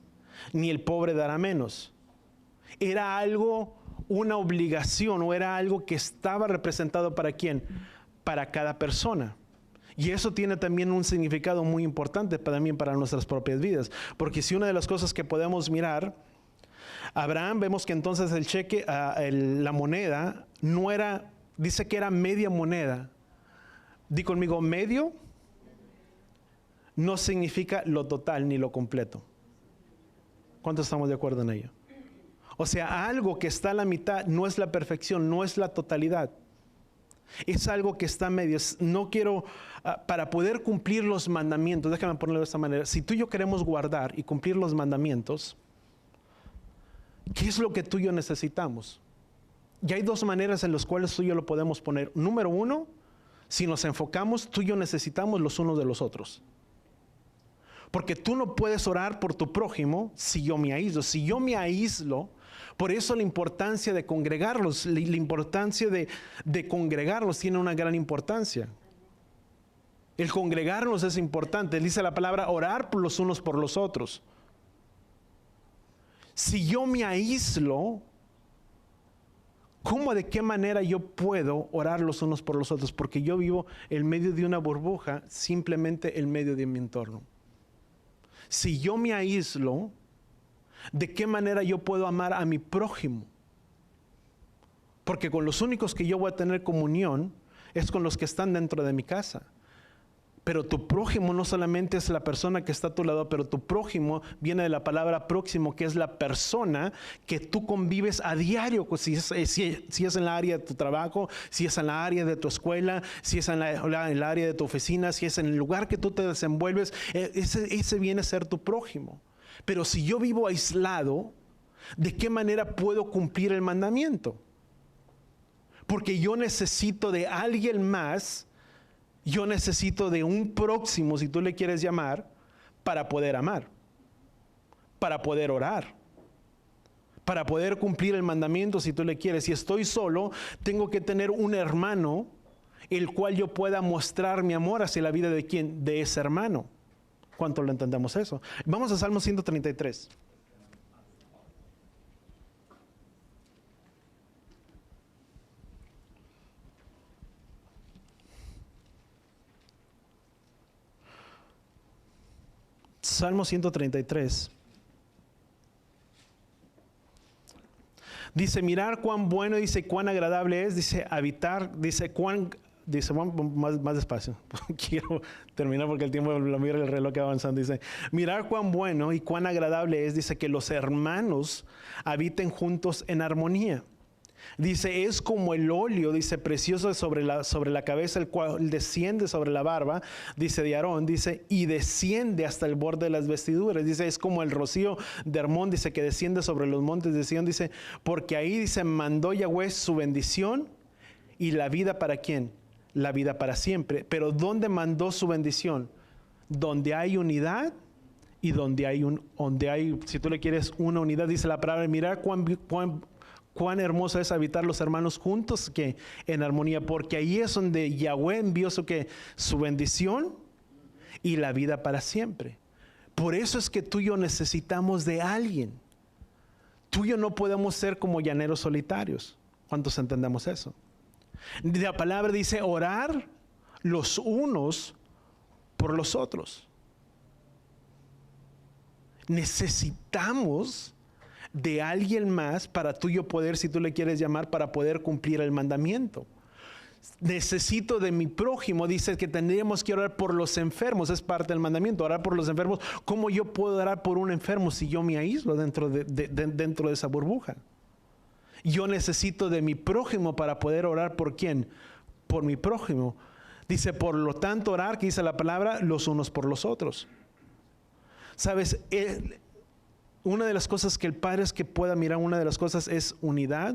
ni el pobre dará menos. Era algo, una obligación, o era algo que estaba representado para ¿quién? Para cada persona. Y eso tiene también un significado muy importante también para nuestras propias vidas. Porque si una de las cosas que podemos mirar, Abraham, vemos que entonces el cheque, la moneda, no era, dice que era media moneda. Di conmigo, medio no significa lo total ni lo completo. ¿Cuántos estamos de acuerdo en ello? O sea, algo que está a la mitad no es la perfección, no es la totalidad. Es algo que está a medias. No quiero, para poder cumplir los mandamientos, déjame ponerlo de esta manera. Si tú y yo queremos guardar y cumplir los mandamientos, ¿qué es lo que tú y yo necesitamos? Y hay dos maneras en las cuales tú y yo lo podemos poner. Número uno, si nos enfocamos, tú y yo necesitamos los unos de los otros. Porque tú no puedes orar por tu prójimo si yo me aíslo. Si yo me aíslo, por eso la importancia de congregarlos, la importancia de congregarlos tiene una gran importancia. El congregarnos es importante. Dice la palabra orar por los unos por los otros. Si yo me aíslo, ¿cómo, de qué manera yo puedo orar los unos por los otros? Porque yo vivo en medio de una burbuja, simplemente en medio de mi entorno. Si yo me aíslo, ¿de qué manera yo puedo amar a mi prójimo? Porque con los únicos que yo voy a tener comunión es con los que están dentro de mi casa. Pero tu prójimo no solamente es la persona que está a tu lado, pero tu prójimo viene de la palabra próximo, que es la persona que tú convives a diario. Si es en la área de tu trabajo, si es en la área de tu escuela, si es en el área de tu oficina, si es en el lugar que tú te desenvuelves, ese viene a ser tu prójimo. Pero si yo vivo aislado, ¿de qué manera puedo cumplir el mandamiento? Porque yo necesito de alguien más. Yo necesito de un próximo, si tú le quieres llamar, para poder amar, para poder orar, para poder cumplir el mandamiento, si tú le quieres. Si estoy solo, tengo que tener un hermano, el cual yo pueda mostrar mi amor hacia la vida de quién, de ese hermano. ¿Cuánto lo entendemos eso? Vamos a Salmo 133. Salmo 133. Dice, mirar cuán bueno, dice, cuán agradable es, dice, habitar, dice, más despacio. Quiero terminar porque el tiempo lo mira el reloj que va avanzando. Dice, mirar cuán bueno y cuán agradable es, dice, que los hermanos habiten juntos en armonía. Dice, es como el óleo, dice, precioso sobre la cabeza, el cual desciende sobre la barba, dice, de Aarón, dice, y desciende hasta el borde de las vestiduras. Dice, es como el rocío de Hermón, dice, que desciende sobre los montes de Sión, dice, porque ahí, dice, mandó Yahweh su bendición y la vida para ¿quién? La vida para siempre. Pero ¿dónde mandó su bendición? Donde hay unidad y donde hay, si tú le quieres, una unidad. Dice la palabra, mirar cuán hermoso es habitar los hermanos juntos, que en armonía, porque ahí es donde Yahweh envió su bendición y la vida para siempre. Por eso es que tú y yo necesitamos de alguien. Tú y yo no podemos ser como llaneros solitarios. ¿Cuántos entendemos eso? La palabra dice orar los unos por los otros. Necesitamos de alguien más para tú y yo poder, si tú le quieres llamar, para poder cumplir el mandamiento. Necesito de mi prójimo, dice que tendríamos que orar por los enfermos, es parte del mandamiento, orar por los enfermos. ¿Cómo yo puedo orar por un enfermo si yo me aíslo dentro de esa burbuja? Yo necesito de mi prójimo para poder orar por ¿quién? Por mi prójimo. Dice, por lo tanto, orar, que dice la palabra, los unos por los otros. ¿Sabes? Una de las cosas que el Padre es que pueda mirar, una de las cosas es unidad.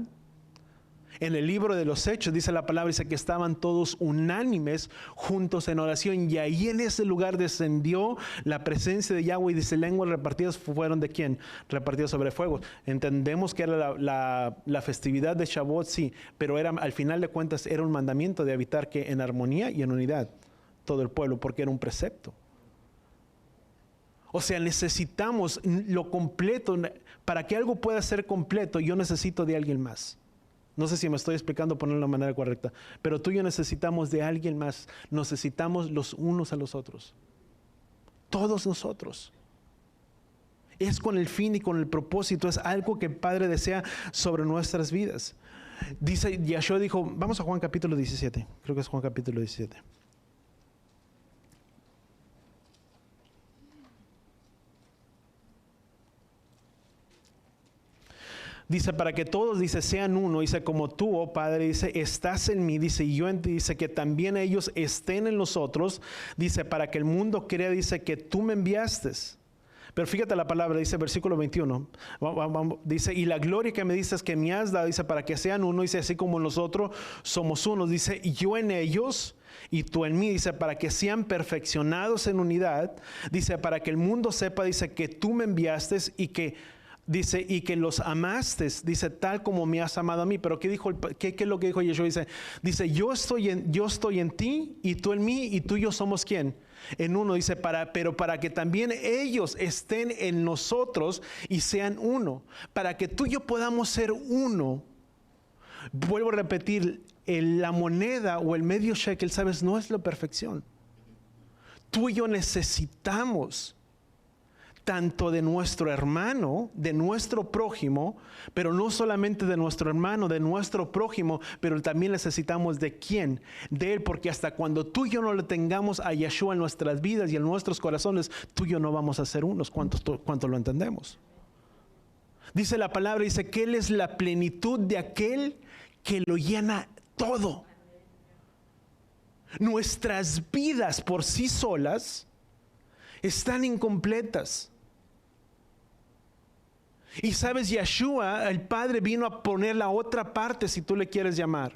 En el libro de los Hechos dice la palabra, dice que estaban todos unánimes juntos en oración, y ahí en ese lugar descendió la presencia de Yahweh, y dice, lenguas repartidas fueron ¿de quién? Repartidas sobre fuegos. Entendemos que era la festividad de Shavuot, sí, pero al final de cuentas era un mandamiento de habitar que en armonía y en unidad todo el pueblo, porque era un precepto. O sea, necesitamos lo completo. Para que algo pueda ser completo, yo necesito de alguien más. No sé si me estoy explicando, ponerlo de la manera correcta, pero tú y yo necesitamos de alguien más. Necesitamos los unos a los otros. Todos nosotros. Es con el fin y con el propósito. Es algo que el Padre desea sobre nuestras vidas. Dice, Yahshua dijo, vamos a Juan capítulo 17. Creo que es Juan capítulo 17. Dice, para que todos, dice, sean uno, dice, como tú, oh Padre, dice, estás en mí, dice, y yo en ti, dice, que también ellos estén en nosotros, dice, para que el mundo crea, dice, que tú me enviaste. Pero fíjate la palabra, dice, versículo 21, dice, y la gloria que me dices que me has dado, dice, para que sean uno, dice, así como nosotros somos uno, dice, y yo en ellos y tú en mí, dice, para que sean perfeccionados en unidad, dice, para que el mundo sepa, dice, que tú me enviaste y que dice, y que los amaste, dice, tal como me has amado a mí. Pero ¿qué es lo que dijo Yeshua? Dice, yo estoy en ti y tú en mí, y tú y yo somos ¿quién? En uno. Dice, pero para que también ellos estén en nosotros y sean uno. Para que tú y yo podamos ser uno. Vuelvo a repetir, la moneda o el medio shekel, ¿sabes? No es la perfección. Tú y yo necesitamos tanto de nuestro hermano, de nuestro prójimo, pero no solamente de nuestro hermano, de nuestro prójimo, pero también necesitamos de quién, de Él, porque hasta cuando tú y yo no le tengamos a Yeshua en nuestras vidas y en nuestros corazones, tú y yo no vamos a ser unos. ¿Cuántos lo entendemos? Dice la palabra, dice que Él es la plenitud de aquel que lo llena todo. Nuestras vidas por sí solas están incompletas. Y sabes, Yeshua, el Padre, vino a poner la otra parte, si tú le quieres llamar.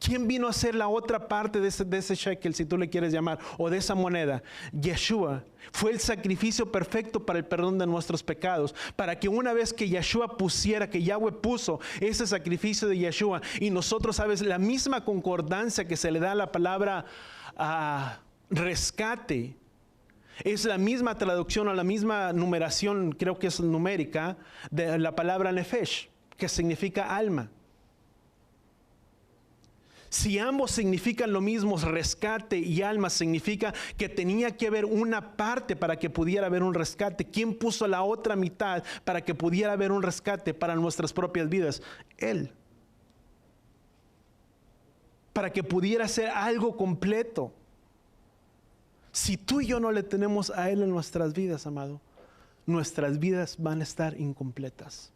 ¿Quién vino a hacer la otra parte de ese shekel, si tú le quieres llamar, o de esa moneda? Yeshua. Fue el sacrificio perfecto para el perdón de nuestros pecados, para que una vez que Yeshua pusiera, que Yahweh puso ese sacrificio de Yeshua, y nosotros, sabes, la misma concordancia que se le da a la palabra rescate, es la misma traducción o la misma numeración, creo que es numérica, de la palabra nefesh, que significa alma. Si ambos significan lo mismo, rescate y alma, significa que tenía que haber una parte para que pudiera haber un rescate. ¿Quién puso la otra mitad para que pudiera haber un rescate para nuestras propias vidas? Él. Para que pudiera ser algo completo. Si tú y yo no le tenemos a Él en nuestras vidas, amado, nuestras vidas van a estar incompletas.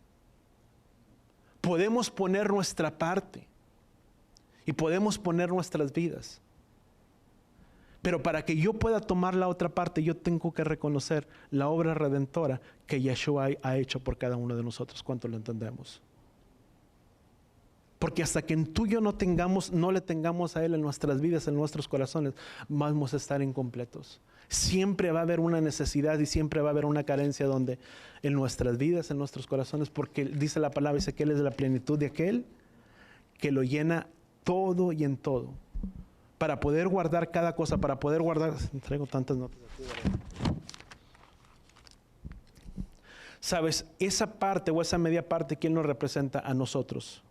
Podemos poner nuestra parte y podemos poner nuestras vidas, pero para que yo pueda tomar la otra parte, yo tengo que reconocer la obra redentora que Yeshua ha hecho por cada uno de nosotros. ¿Cuánto lo entendemos? Porque hasta que tú y yo no le tengamos a Él en nuestras vidas, en nuestros corazones, vamos a estar incompletos. Siempre va a haber una necesidad y siempre va a haber una carencia donde en nuestras vidas, en nuestros corazones, porque dice la palabra, dice que Él es la plenitud de aquel que lo llena todo y en todo. Para poder guardar cada cosa, para poder guardar... Traigo tantas notas aquí. Sabes, esa parte o esa media parte, ¿quién nos representa? A nosotros.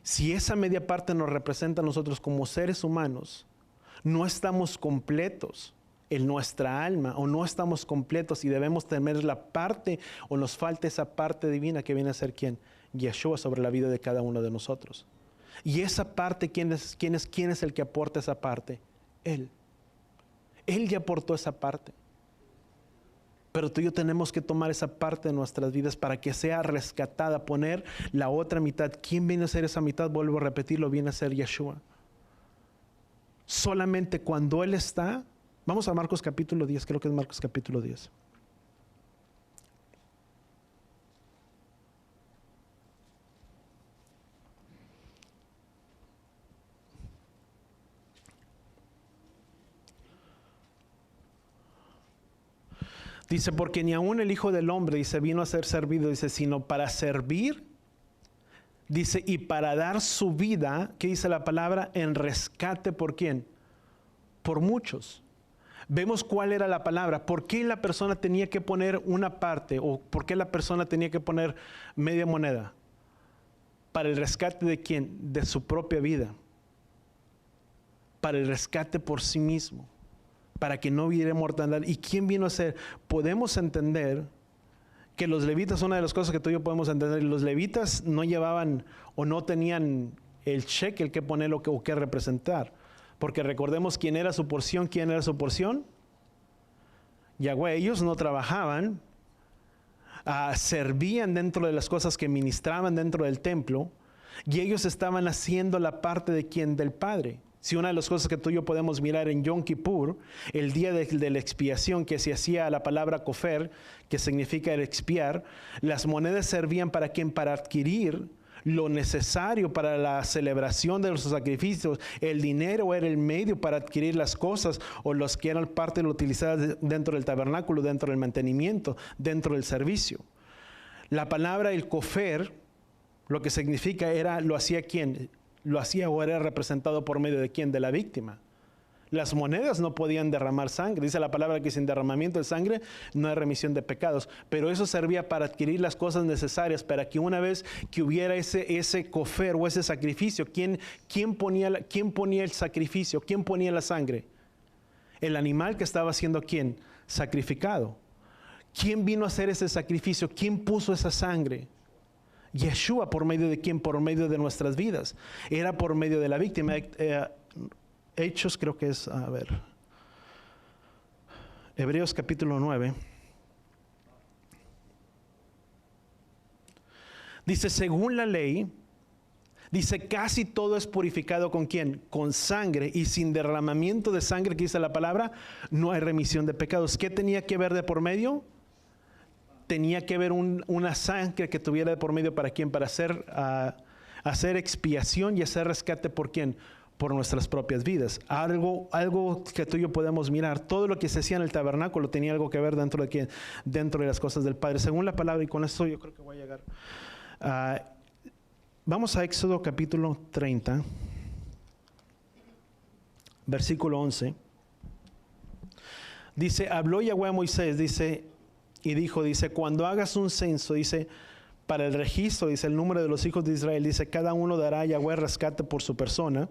Si esa media parte nos representa a nosotros como seres humanos, no estamos completos en nuestra alma, o no estamos completos y debemos tener la parte, o nos falta esa parte divina que viene a ser ¿quién? Yeshua, sobre la vida de cada uno de nosotros. Y esa parte, ¿quién es el que aporta esa parte? Él. Él ya aportó esa parte. Pero tú y yo tenemos que tomar esa parte de nuestras vidas para que sea rescatada, poner la otra mitad. ¿Quién viene a ser esa mitad? Vuelvo a repetirlo, viene a ser Yeshua. Solamente cuando Él está, vamos a Marcos capítulo 10, creo que es Marcos capítulo 10. Dice, porque ni aún el Hijo del Hombre, dice, vino a ser servido, dice, sino para servir, dice, y para dar su vida, ¿qué dice la palabra? En rescate, ¿por quién? Por muchos. Vemos cuál era la palabra. ¿Por qué la persona tenía que poner una parte? ¿O por qué la persona tenía que poner media moneda? Para el rescate de quién? De su propia vida. Para el rescate por sí mismo. Para que no hubiera mortandad. ¿Y quién vino a ser? Podemos entender que los levitas, una de las cosas que tú y yo podemos entender, los levitas no llevaban o no tenían el shekel que poner o que representar. Porque recordemos quién era su porción. ¿Quién era su porción? Yahweh. Ellos no trabajaban, servían dentro de las cosas que ministraban dentro del templo, y ellos estaban haciendo la parte de quién? Del Padre. Si una de las cosas que tú y yo podemos mirar en Yom Kippur, el día de la expiación, que se hacía la palabra kofer, que significa el expiar, las monedas servían para quién? Para adquirir lo necesario para la celebración de los sacrificios. El dinero era el medio para adquirir las cosas o los que eran parte de lo utilizadas dentro del tabernáculo, dentro del mantenimiento, dentro del servicio. La palabra el kofer, lo que significa era, lo hacía ¿quién? Lo hacía o era representado por medio de quién? De la víctima. Las monedas no podían derramar sangre. Dice la palabra que sin derramamiento de sangre no hay remisión de pecados. Pero eso servía para adquirir las cosas necesarias para que una vez que hubiera ese kofer o ese sacrificio, ¿quién ponía el sacrificio? ¿Quién ponía la sangre? El animal que estaba siendo ¿quién? Sacrificado. ¿Quién vino a hacer ese sacrificio? ¿Quién puso esa sangre? Yeshua. ¿Por medio de quién? Por medio de nuestras vidas. Era por medio de la víctima. Hechos creo que es, Hebreos capítulo 9. Dice, según la ley, dice, casi todo es purificado ¿con quién? Con sangre, y sin derramamiento de sangre, que dice la palabra, no hay remisión de pecados. ¿Qué tenía que ver de por medio? Tenía que haber una sangre que tuviera de por medio, ¿para quién? Para hacer expiación y hacer rescate, ¿por quién? Por nuestras propias vidas. Algo que tú y yo podemos mirar. Todo lo que se hacía en el tabernáculo tenía algo que ver dentro de las cosas del Padre, según la palabra, y con esto yo creo que voy a llegar. Vamos a Éxodo capítulo 30, versículo 11. Dice, habló Yahweh a Moisés, dice, y dijo, dice, cuando hagas un censo, dice, para el registro, dice, el número de los hijos de Israel, dice, cada uno dará a Yahweh rescate por su persona,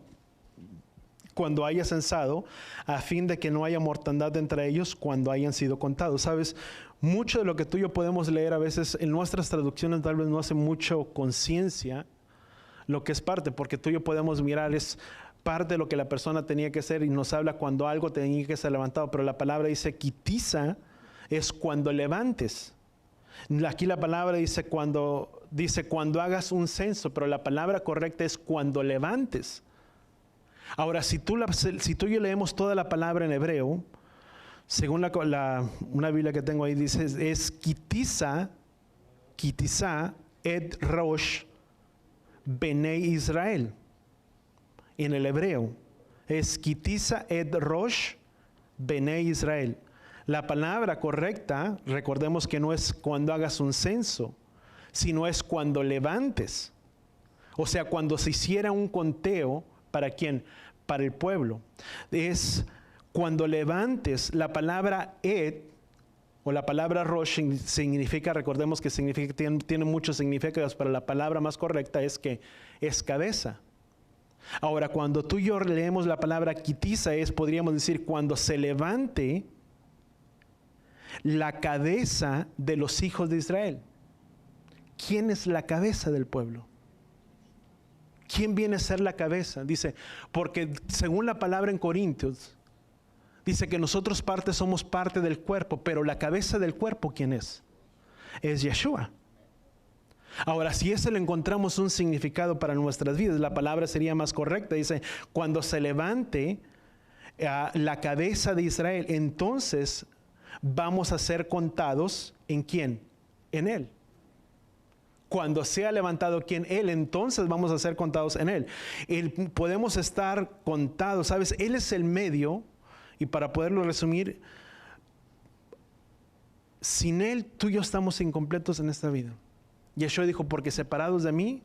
cuando haya censado, a fin de que no haya mortandad entre ellos cuando hayan sido contados. ¿Sabes? Mucho de lo que tú y yo podemos leer a veces en nuestras traducciones tal vez no hace mucho conciencia lo que es parte, porque tú y yo podemos mirar, es parte de lo que la persona tenía que hacer y nos habla cuando algo tenía que ser levantado, pero la palabra dice, quitiza es cuando levantes. Aquí la palabra dice cuando hagas un censo, pero la palabra correcta es cuando levantes. Ahora, si tú y yo leemos toda la palabra en hebreo, según una Biblia que tengo ahí, dice, es quitiza et rosh Benei Israel. En el hebreo es quitiza et rosh Benei Israel. La palabra correcta, recordemos que no es cuando hagas un censo, sino es cuando levantes. O sea, cuando se hiciera un conteo, ¿para quién? Para el pueblo. Es cuando levantes. La palabra et o la palabra rosh significa, recordemos que significa, tiene muchos significados, pero la palabra más correcta es que es cabeza. Ahora, cuando tú y yo leemos la palabra quitiza, podríamos decir, cuando se levante la cabeza de los hijos de Israel. ¿Quién es la cabeza del pueblo? ¿Quién viene a ser la cabeza? Dice, porque según la palabra en Corintios, dice que nosotros somos parte del cuerpo, pero la cabeza del cuerpo, ¿quién es? Es Yeshua. Ahora, si ese le encontramos un significado para nuestras vidas, la palabra sería más correcta. Dice, cuando se levante la cabeza de Israel, entonces vamos a ser contados ¿en quién? En Él. Cuando sea levantado ¿quién? Él, entonces vamos a ser contados en Él. Podemos estar contados, ¿sabes? Él es el medio, y para poderlo resumir, sin Él tú y yo estamos incompletos en esta vida. Yeshua dijo, porque separados de mí,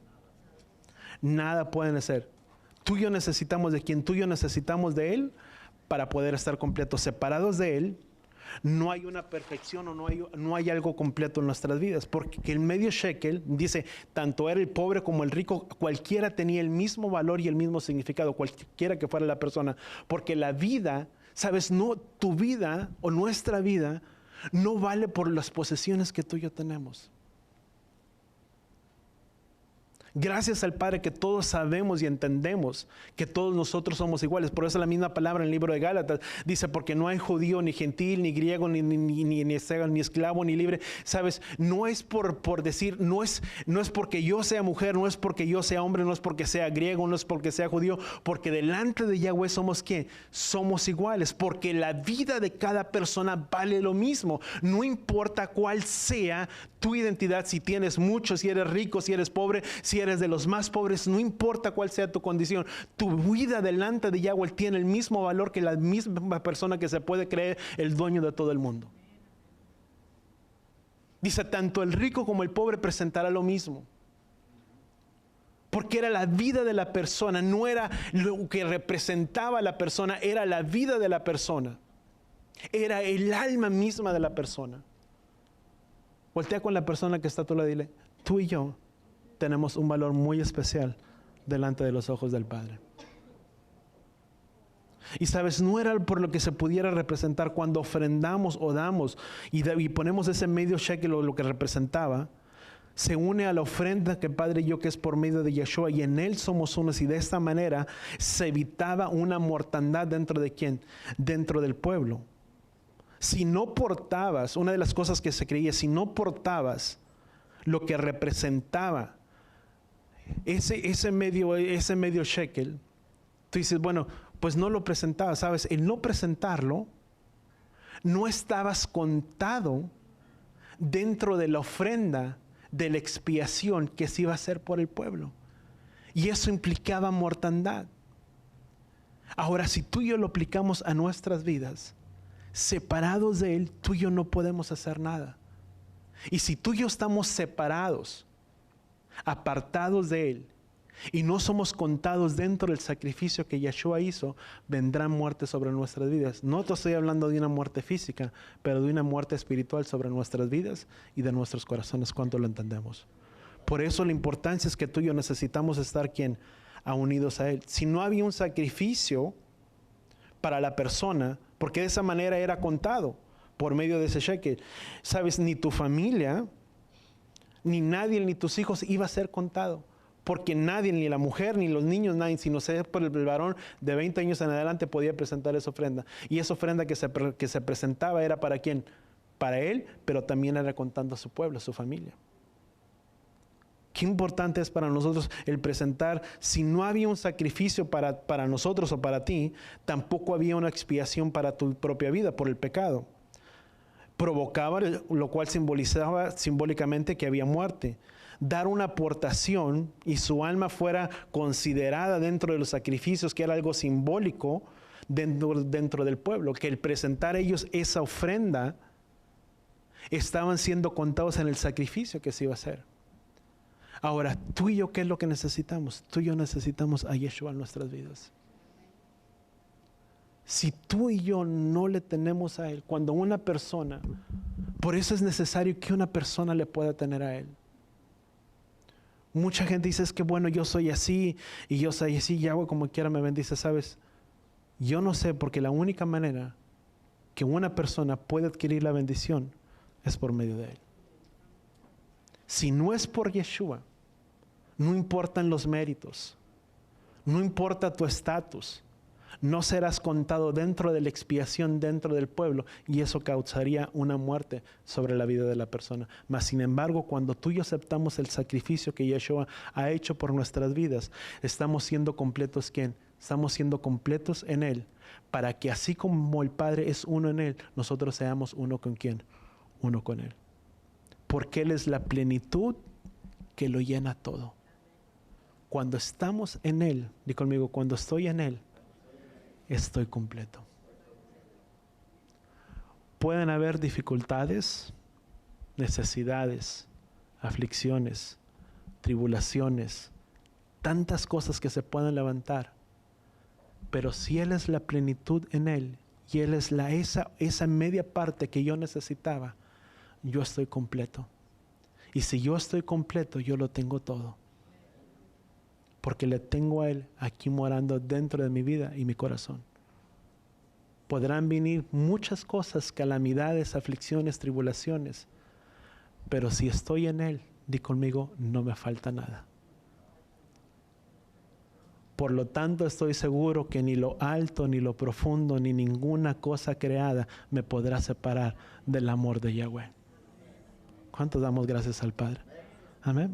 nada pueden hacer. Tú y yo necesitamos de quien, tú y yo necesitamos de Él para poder estar completos. Separados de Él, no hay una perfección o no hay algo completo en nuestras vidas, porque el medio shekel, dice, tanto era el pobre como el rico, cualquiera tenía el mismo valor y el mismo significado, cualquiera que fuera la persona, porque la vida, sabes, no, tu vida o nuestra vida no vale por las posesiones que tú y yo tenemos. Gracias al Padre que todos sabemos y entendemos que todos nosotros somos iguales. Por eso la misma palabra en el libro de Gálatas dice, porque no hay judío, ni gentil, ni griego, ni esclavo, ni libre. Sabes, no es por decir, no es porque yo sea mujer, no es porque yo sea hombre, no es porque sea griego, no es porque sea judío, porque delante de Yahweh somos ¿qué? Somos iguales, porque la vida de cada persona vale lo mismo. No importa cuál sea tu identidad, si tienes mucho, si eres rico, si eres pobre, si eres de los más pobres, no importa cuál sea tu condición, tu vida delante de Yahweh tiene el mismo valor que la misma persona que se puede creer el dueño de todo el mundo. Dice, tanto el rico como el pobre presentará lo mismo. Porque era la vida de la persona, no era lo que representaba a la persona, era la vida de la persona. Era el alma misma de la persona. Voltea con la persona que está a tu lado y dile, tú y yo tenemos un valor muy especial delante de los ojos del Padre. Y sabes, no era por lo que se pudiera representar cuando ofrendamos o damos y ponemos ese medio shekel o lo que representaba. Se une a la ofrenda que Padre y yo, que es por medio de Yeshua, y en Él somos unos. Y de esta manera se evitaba una mortandad dentro de ¿quién? Dentro del pueblo. Si no portabas, una de las cosas que se creía, si no portabas lo que representaba ese medio shekel, tú dices, bueno, pues no lo presentabas, ¿sabes? El no presentarlo, no estabas contado dentro de la ofrenda de la expiación que se iba a hacer por el pueblo. Y eso implicaba mortandad. Ahora, si tú y yo lo aplicamos a nuestras vidas, separados de Él, tú y yo no podemos hacer nada. Y si tú y yo estamos separados, apartados de Él, y no somos contados dentro del sacrificio que Yeshua hizo, vendrá muerte sobre nuestras vidas. No te estoy hablando de una muerte física, pero de una muerte espiritual sobre nuestras vidas y de nuestros corazones, cuando lo entendemos. Por eso la importancia es que tú y yo necesitamos estar unidos a Él. Si no había un sacrificio para la persona, porque de esa manera era contado por medio de ese shekel, sabes, ni tu familia, ni nadie, ni tus hijos iba a ser contado. Porque nadie, ni la mujer, ni los niños, nadie, sino ser por el varón de 20 años en adelante podía presentar esa ofrenda. Y esa ofrenda que se presentaba era ¿para quién? Para él, pero también era contando a su pueblo, a su familia. Qué importante es para nosotros el presentar. Si no había un sacrificio para nosotros o para ti, tampoco había una expiación para tu propia vida por el pecado. Provocaba, lo cual simbolizaba simbólicamente que había muerte. Dar una aportación y su alma fuera considerada dentro de los sacrificios, que era algo simbólico dentro del pueblo, que el presentar ellos esa ofrenda, estaban siendo contados en el sacrificio que se iba a hacer. Ahora, tú y yo, ¿qué es lo que necesitamos? Tú y yo necesitamos a Yeshua en nuestras vidas. Si tú y yo no le tenemos a Él, cuando una persona, por eso es necesario que una persona le pueda tener a Él. Mucha gente dice, es que bueno, yo soy así, y yo soy así, y hago como quiera, me bendice. ¿Sabes? Yo no sé, porque la única manera que una persona puede adquirir la bendición es por medio de Él. Si no es por Yeshua, no importan los méritos, no importa tu estatus, no serás contado dentro de la expiación dentro del pueblo, y eso causaría una muerte sobre la vida de la persona. Mas sin embargo, cuando tú y yo aceptamos el sacrificio que Yeshua ha hecho por nuestras vidas, estamos siendo completos. ¿Quién? Estamos siendo completos en Él, para que así como el Padre es uno en Él, nosotros seamos uno con ¿quién? Uno con Él. Porque Él es la plenitud que lo llena todo. Cuando estamos en Él, di conmigo, cuando estoy en Él, estoy completo. Pueden haber dificultades, necesidades, aflicciones, tribulaciones, tantas cosas que se pueden levantar. Pero si Él es la plenitud en Él y Él es esa media parte que yo necesitaba, yo estoy completo. Y si yo estoy completo, yo lo tengo todo. Porque le tengo a Él aquí morando dentro de mi vida y mi corazón. Podrán venir muchas cosas, calamidades, aflicciones, tribulaciones. Pero si estoy en Él, di conmigo, no me falta nada. Por lo tanto, estoy seguro que ni lo alto, ni lo profundo, ni ninguna cosa creada me podrá separar del amor de Yahweh. ¿Cuántos damos gracias al Padre? Amén.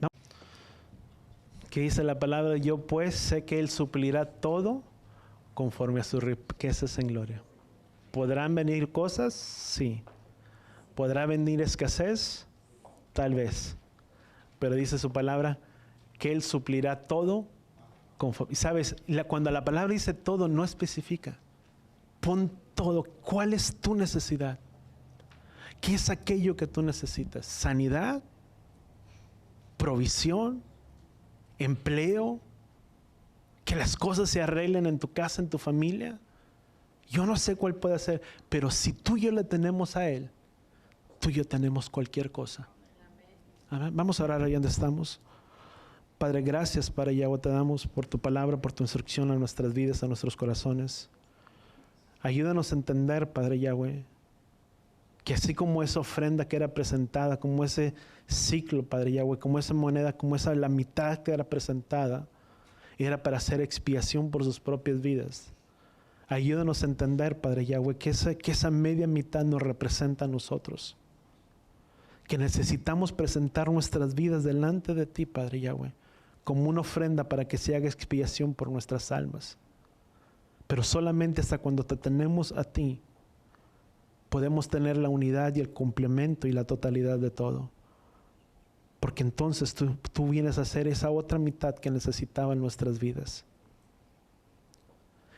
¿Qué dice la palabra? Yo pues sé que Él suplirá todo conforme a sus riquezas en gloria. ¿Podrán venir cosas? Sí. ¿Podrá venir escasez? Tal vez. Pero dice su palabra que Él suplirá todo conforme. ¿Sabes? Cuando la palabra dice todo, no especifica. Pon todo. ¿Cuál es tu necesidad? ¿Qué es aquello que tú necesitas? ¿Sanidad? ¿Provisión? ¿Empleo? ¿Que las cosas se arreglen en tu casa, en tu familia? Yo no sé cuál puede ser, pero si tú y yo le tenemos a Él, tú y yo tenemos cualquier cosa. Amén. Vamos a orar ahí donde estamos. Padre, gracias, Padre Yahweh, te damos por tu palabra, por tu instrucción a nuestras vidas, a nuestros corazones. Ayúdanos a entender, Padre Yahweh, que así como esa ofrenda que era presentada, como ese ciclo, Padre Yahweh, como esa moneda, como esa la mitad que era presentada, era para hacer expiación por sus propias vidas. Ayúdanos a entender, Padre Yahweh, que esa media mitad nos representa a nosotros. Que necesitamos presentar nuestras vidas delante de ti, Padre Yahweh, como una ofrenda para que se haga expiación por nuestras almas. Pero solamente hasta cuando te tenemos a ti, podemos tener la unidad y el complemento y la totalidad de todo. Porque entonces tú vienes a hacer esa otra mitad que necesitaban nuestras vidas.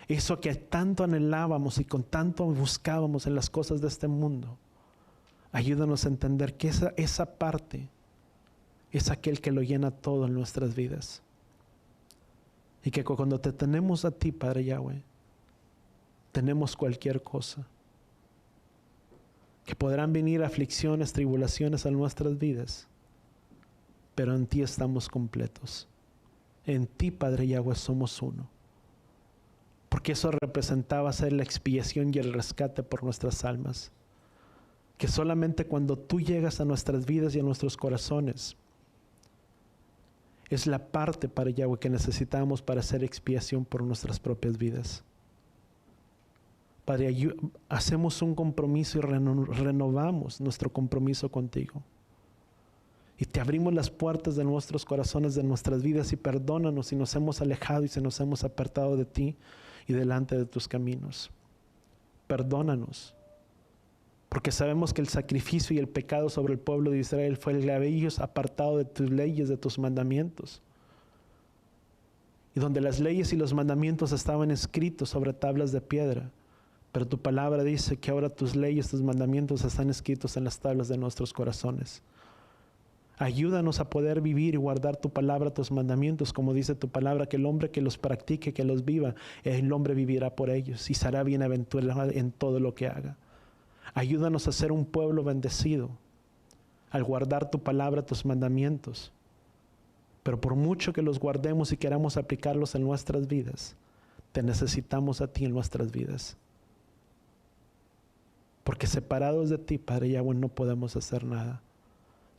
Eso que tanto anhelábamos y con tanto buscábamos en las cosas de este mundo. Ayúdanos a entender que esa parte es aquel que lo llena todo en nuestras vidas. Y que cuando te tenemos a ti, Padre Yahweh, tenemos cualquier cosa. Que podrán venir aflicciones, tribulaciones a nuestras vidas, pero en ti estamos completos. En ti, Padre Yahweh, somos uno. Porque eso representaba ser la expiación y el rescate por nuestras almas. Que solamente cuando tú llegas a nuestras vidas y a nuestros corazones, es la parte, Padre Yahweh, que necesitamos para hacer expiación por nuestras propias vidas. Padre, hacemos un compromiso y renovamos nuestro compromiso contigo. Y te abrimos las puertas de nuestros corazones, de nuestras vidas, y perdónanos si nos hemos alejado y si nos hemos apartado de ti y delante de tus caminos. Perdónanos, porque sabemos que el sacrificio y el pecado sobre el pueblo de Israel fue el haber ellos apartado de tus leyes, de tus mandamientos. Y donde las leyes y los mandamientos estaban escritos sobre tablas de piedra, pero tu palabra dice que ahora tus leyes, tus mandamientos están escritos en las tablas de nuestros corazones. Ayúdanos a poder vivir y guardar tu palabra, tus mandamientos, como dice tu palabra, que el hombre que los practique, que los viva, el hombre vivirá por ellos y será bienaventurado en todo lo que haga. Ayúdanos a ser un pueblo bendecido al guardar tu palabra, tus mandamientos. Pero por mucho que los guardemos y queramos aplicarlos en nuestras vidas, te necesitamos a ti en nuestras vidas. Porque separados de ti, Padre Yahweh, no podemos hacer nada.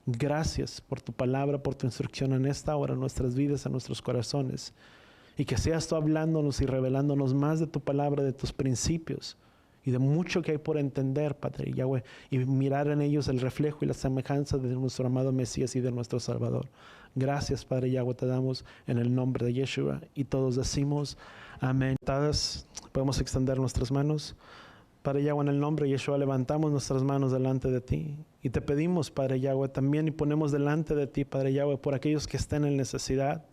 Gracias por tu palabra, por tu instrucción en esta hora, en nuestras vidas, en nuestros corazones. Y que seas tú hablándonos y revelándonos más de tu palabra, de tus principios y de mucho que hay por entender, Padre Yahweh, y mirar en ellos el reflejo y la semejanza de nuestro amado Mesías y de nuestro Salvador. Gracias, Padre Yahweh, te damos en el nombre de Yeshua. Y todos decimos amén. Todas podemos extender nuestras manos. Padre Yahweh, en el nombre de Yeshua levantamos nuestras manos delante de ti y te pedimos, Padre Yahweh, también y ponemos delante de ti, Padre Yahweh, por aquellos que estén en necesidad.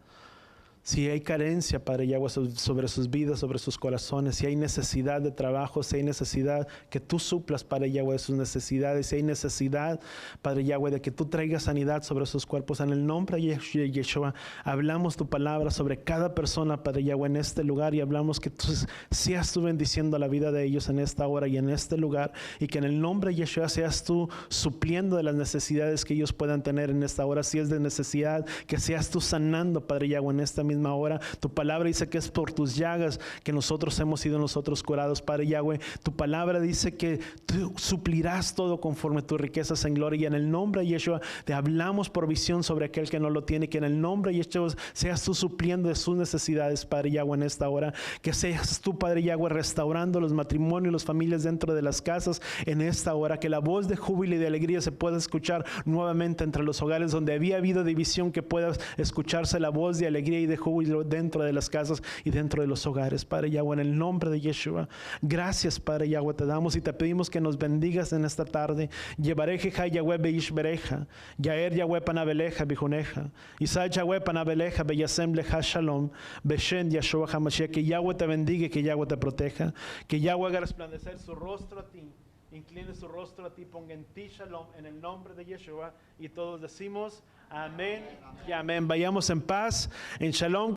Si hay carencia, Padre Yahweh, sobre sus vidas, sobre sus corazones, si hay necesidad de trabajo, si hay necesidad que tú suplas, Padre Yahweh, sus necesidades, si hay necesidad, Padre Yahweh, de que tú traigas sanidad sobre sus cuerpos, en el nombre de Yeshua, hablamos tu palabra sobre cada persona, Padre Yahweh, en este lugar, y hablamos que tú seas tú bendiciendo la vida de ellos en esta hora y en este lugar, y que en el nombre de Yeshua seas tú supliendo de las necesidades que ellos puedan tener en esta hora. Si es de necesidad, que seas tú sanando, Padre Yahweh, en esta misma hora. Tu palabra dice que es por tus llagas que nosotros hemos sido nosotros curados, Padre Yahweh. Tu palabra dice que tú suplirás todo conforme tus riquezas en gloria, y en el nombre de Yeshua te hablamos provisión sobre aquel que no lo tiene, que en el nombre de Yeshua seas tú supliendo de sus necesidades, Padre Yahweh, en esta hora, que seas tú, Padre Yahweh, restaurando los matrimonios, las familias dentro de las casas en esta hora, que la voz de júbilo y de alegría se pueda escuchar nuevamente entre los hogares donde había habido división, que pueda escucharse la voz de alegría y de júbilo dentro de las casas y dentro de los hogares, Padre Yahweh, en el nombre de Yeshua. Gracias, Padre Yahweh, te damos y te pedimos que nos bendigas en esta tarde. Llevareja Yahweh beishbereja, Yaer Yahweh panabeleja bijuneja, Isai Yahweh panabeleja beyasem leja shalom, Beshen Yahshua HaMashiach. Que Yahweh te bendiga y que Yahweh te proteja, que Yahweh haga resplandecer su rostro a ti, incline su rostro a ti, ponga en ti shalom, en el nombre de Yeshua. Y todos decimos amén y amén. Vayamos en paz, en shalom.